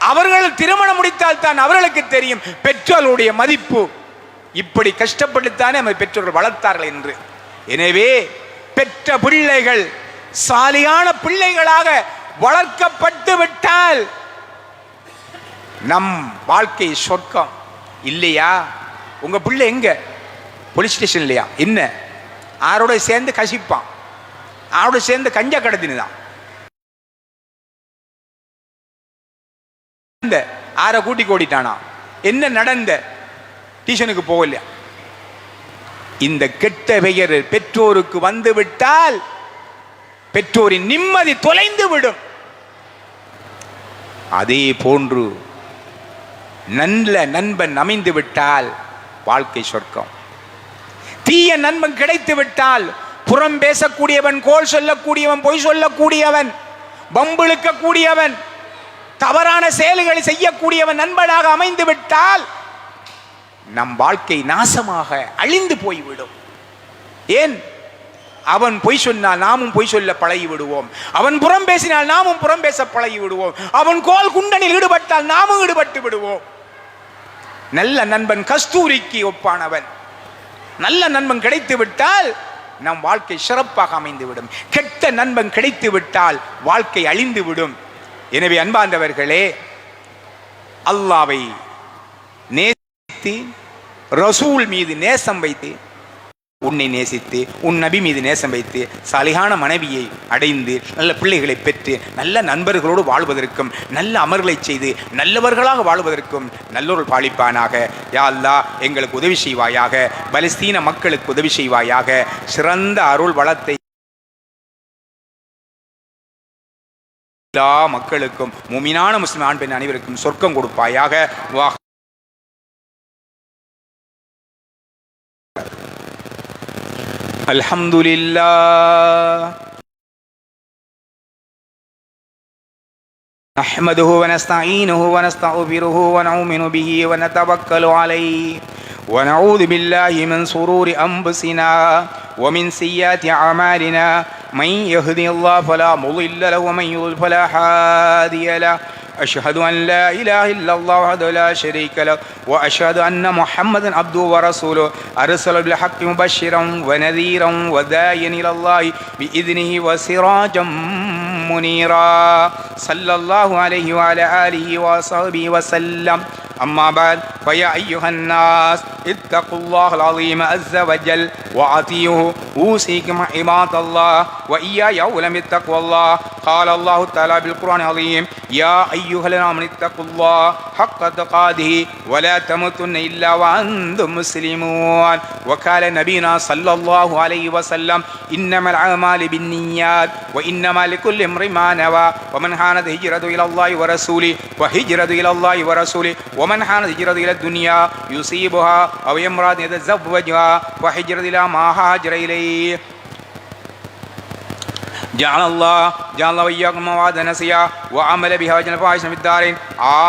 அவர்கள் திருமணம் முடித்தால் தான் அவர்களுக்கு தெரியும் பெற்றோருடைய மதிப்பு. இப்படி கஷ்டப்பட்டுத்தானே நம்ம பெற்றோர்கள் வளர்த்தார்கள் என்று. எனவே பெற்ற பிள்ளைகள் சாலியான பிள்ளைகளாக வளர்க்கப்பட்டு விட்டால் நம் வாழ்க்கை சொர்க்கம். இல்லையா? உங்க பிள்ளை எங்க? போலீஸ் ஸ்டேஷன் இல்லையா? என்ன ஆரோட சேர்ந்து கசிப்பான், ஆரோட சேர்ந்து கஞ்சா கடத்தினுதான், ஆற கூட்டி கோடிட்டானா, என்ன நடந்த டியூஷனுக்கு போகலையா? இந்த கெட்ட பெயர் பெற்றோருக்கு வந்து விட்டால் பெற்றோரின் நிம்மதி தொலைந்து விடும். அதே போன்று நல்ல நண்பன் அமைந்து விட்டால் வாழ்க்கை சொர்க்கம். தீய நண்பன் கிடைத்து விட்டால், புறம் பேசக்கூடியவன், கோல் சொல்லக்கூடியவன், பொய் சொல்லக்கூடியவன், பம்பிழுக்க கூடியவன், தவறான செயல்களை செய்யக்கூடியவன் நண்பனாக அமைந்து விட்டால் நம் வாழ்க்கை நாசமாக அழிந்து போய்விடும். ஏன்? அவன் பொய் சொன்னால் நாமும் பொய் சொல்ல பழகி விடுவோம், அவன் புறம் பேசினால் நாமும் புறம் பேச பழகி விடுவோம், அவன் கோல் குண்டனில் ஈடுபட்டால் நாமும் ஈடுபட்டு விடுவோம். நல்ல நண்பன் கஸ்தூரிக்கு ஒப்பானவன். நல்ல நண்பன் கிடைத்து விட்டால் நம் வாழ்க்கை சிறப்பாக அமைந்துவிடும். கெட்ட நண்பன் கிடைத்து விட்டால் வாழ்க்கை அழிந்து விடும். எனவே அன்பார்ந்தவர்களே, அல்லாஹ்வை நேசித்து, ரசூல் மீது நேசம் வைத்து, உன்னை நேசித்து, உன் நபி மீது நேசம் வைத்து, சாலிகான மனைவியை அடைந்து, நல்ல பிள்ளைகளை பெற்று, நல்ல நண்பர்களோடு வாழ்வதற்கும், நல்ல அமர்களை செய்து நல்லவர்களாக வாழ்வதற்கும் நல்லொருள் பாலிப்பானாக. யா அல்லாஹ், எங்களுக்கு உதவி செய்வாயாக. பலஸ்தீன மக்களுக்கு உதவி செய்வாயாக. சிறந்த அருள் வளத்தை எல்லா மக்களுக்கும் முமினான முஸ்லிம் ஆண் பெண் அனைவருக்கும் சொர்க்கம் கொடுப்பாயாக. அல்ஹம்துலில்லாஹ் نحمده ونستعينه ونستغفره ونؤمن به ونتوكل عليه ونعوذ بالله من شرور أنفسنا ومن سيئات أعمالنا من يهده الله فلا مضل له ومن يضلل فلا هادي له أشهد أن لا إله إلا الله وحده لا شريك له وأشهد أن محمدا عبده ورسوله أرسل بالحق مبشرا ونذيرا وداعيا إلى الله بإذنه وسراجا منيرا صلى الله عليه وعلى آله وصحبه وسلم. أما بعد فيا أيها الناس اتقوا الله العظيم عز وجل وأطيعوه أوصيكم عباد الله وإياي أولا بتقوى الله. قال الله تعالى بالقرآن العظيم يا أيها الذين آمنوا اتقوا الله حق تقاته ولا تموتن إلا وأنتم مسلمون. وقال نبينا صلى الله عليه وسلم إنما الأعمال بالنيات وإنما لكل امرئ ما نوى ومن كانت هجرته إلى الله ورسوله وهجرته إلى الله ورسوله ومن كانت هجرته إلى الدنيا يصيبها أو امرأة يتزوجها وهجرته إلى ما هاجر إليه. جعل الله وإياكم مواد نسيا وعمل بها وجنب فاحشة في الدارين.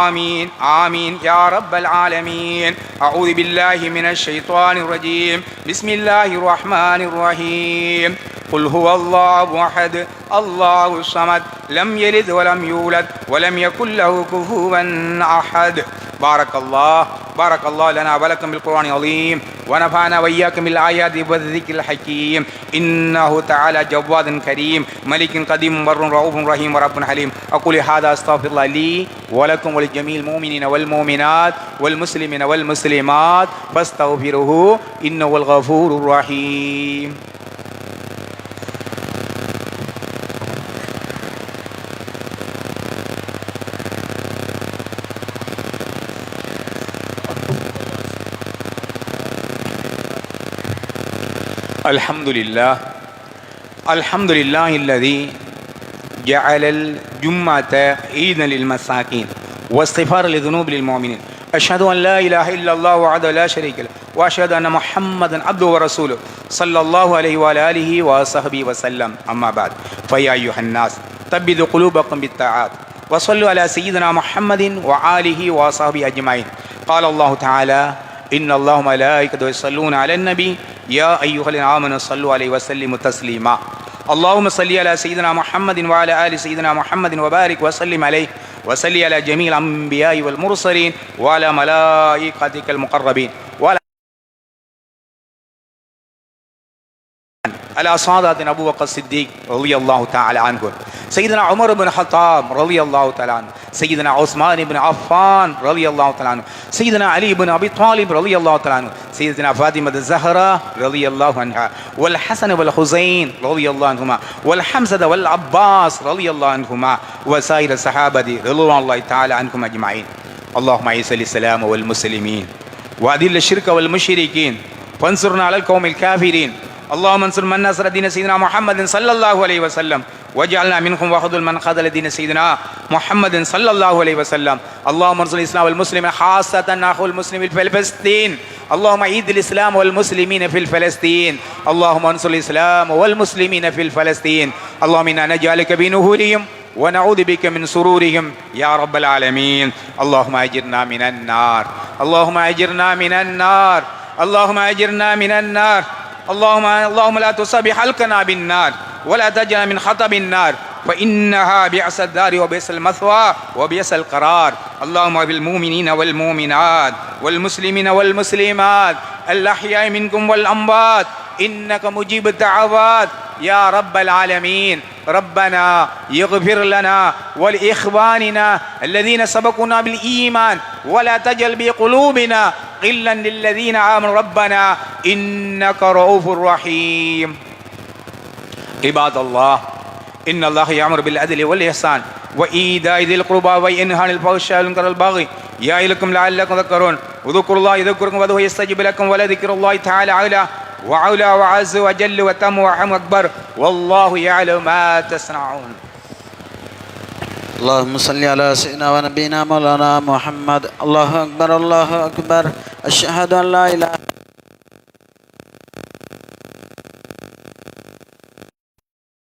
آمين آمين يا رب العالمين. أعوذ بالله من الشيطان الرجيم. بسم الله الرحمن الرحيم. قل هو الله أحد الله الصمد لم يلد ولم يولد ولم يكن له كفوا أحد. بارك الله لنا ولكم بالقرآن العظيم ونفعنا وإياكم بالآيات والذكر الحكيم. إنه تعالى جواد كريم ملك قديم بر رؤوف رحيم ورب حليم. أقول هذا أستغفر الله لي ولكم ولجميع المؤمنين والمؤمنات والمسلمين والمسلمات فاستغفروه إنه الغفور الرحيم. الحمد لله الذي جعل الجمعة عيدا للمساكين واستغفار لذنوب للمؤمنين. أشهد أن لا إله إلا الله وحده لا شريك له وأشهد أن محمدا عبده ورسوله صلى الله عليه وعلى آله وصحبه وسلم. أما بعد فيا أيها الناس ثبتوا قلوبكم بالطاعات وصلوا على سيدنا محمد وآله وصحبه أجمعين. قال الله تعالى إن الله وملائكته يصلون على النبي يا أيها الذين آمنوا صلوا عليه وسلموا تسليما. اللهم صل على سيدنا محمد وعلى آل سيدنا محمد وبارك وسلم عليه وصل على جميع الأنبياء والمرسلين وعلى ملائكتك المقربين وعلى سادات أبو بكر الصديق رضي الله تعالى عنه سيدنا عمر بن الخطاب رضي الله تعالى عنه سيدنا عثمان بن عفان رضي الله تعالى عنه سيدنا علي بن أبي طالب رضي الله تعالى عنه سيدنا فاطمة الزهراء رضي الله عنها والحسن والحسين رضي الله عنهما والحمزة والعباس رضي الله عنهما وسائر الصحابة رضوان الله تعالى عنهم أجمعين. اللهم أعز الإسلام والمسلمين وأذل الشرك والمشركين وانصرنا على القوم الكافرين. اللهم انصر من نصر دين سيدنا محمد صلى الله عليه وسلم وجعلنا منهم وخذل من خذل دين سيدنا محمد صلى الله عليه وسلم. اللهم انصر الإسلام والمسلمين خاصة أخو المسلم في فلسطين. اللهم أعيد الإسلام والمسلمين في فلسطين. اللهم انصر الإسلام والمسلمين في فلسطين. اللهم إنا نجعلك بنهورهم ونعوذ بك من سرورهم يا رب العالمين. اللهم أجرنا من النار اللهم أجرنا من النار اللهم أجرنا من النار. اللهم لا تصب حلقنا بالنار ولا تجعل من خطب النار فإنها بئس الدار وبئس المثوى وبئس القرار. اللهم بالمؤمنين والمؤمنات والمسلمين والمسلمات الأحياء منكم والأموات إنك مجيب الدعوات يا رب العالمين. ربنا يغفر لنا ولإخواننا الذين سبقونا بالإيمان ولا تجعل بقلوبنا غلا للذين آمنوا ربنا إنك رؤوف رحيم. عباد الله إن الله يأمر بالعدل والإحسان وإيتاء ذي القربى وينهى عن الفحشاء والمنكر والبغي يعظكم لعلكم تذكرون. اذكروا الله يذكركم وادعوه يستجب لكم ولذكر الله تعالى أعلى وعلى وعز وجل وتم وعم أكبر والله يعلم ما تصنعون. اللهم صل على سيدنا ونبينا مولانا محمد. الله أكبر الله أكبر. أشهد أن لا إله